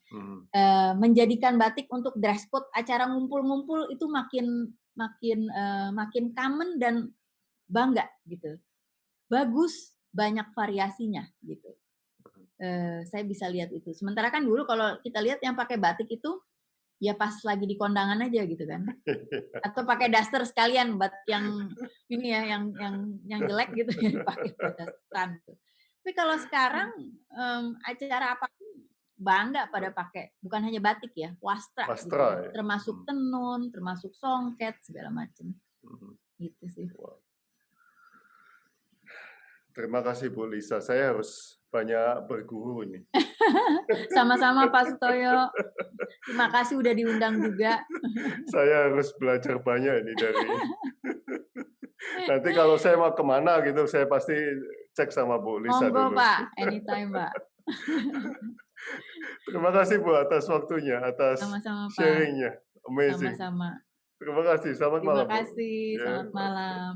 Speaker 3: Menjadikan batik untuk dress code acara ngumpul-ngumpul itu makin common dan bangga gitu. Bagus, banyak variasinya gitu. Saya bisa lihat itu. Sementara kan dulu kalau kita lihat yang pakai batik itu ya pas lagi di kondangan aja gitu kan. Atau pakai daster sekalian buat yang ini ya, yang jelek gitu ya dipakai buat dasteran. Tapi kalau sekarang acara apapun bangga pada pakai, bukan hanya batik ya, wastra gitu.
Speaker 2: Ya.
Speaker 3: Termasuk tenun, termasuk songket segala macam. Gitu sih.
Speaker 2: Terima kasih Bu Lisa, saya harus banyak berguru ini.
Speaker 3: Sama-sama Pak Sutoyo. Terima kasih udah diundang juga.
Speaker 2: Saya harus belajar banyak ini dari. Nanti kalau saya mau kemana gitu, saya pasti cek sama Bu Lisa
Speaker 3: Monggo
Speaker 2: dulu.
Speaker 3: Pak, anytime Pak.
Speaker 2: Terima kasih Bu atas waktunya, atas
Speaker 3: Sama-sama Pak.
Speaker 2: sharingnya, amazing.
Speaker 3: Sama-sama.
Speaker 2: Terima kasih, selamat
Speaker 3: Terima
Speaker 2: malam Bu.
Speaker 3: kasih,
Speaker 2: Ya.
Speaker 3: selamat malam.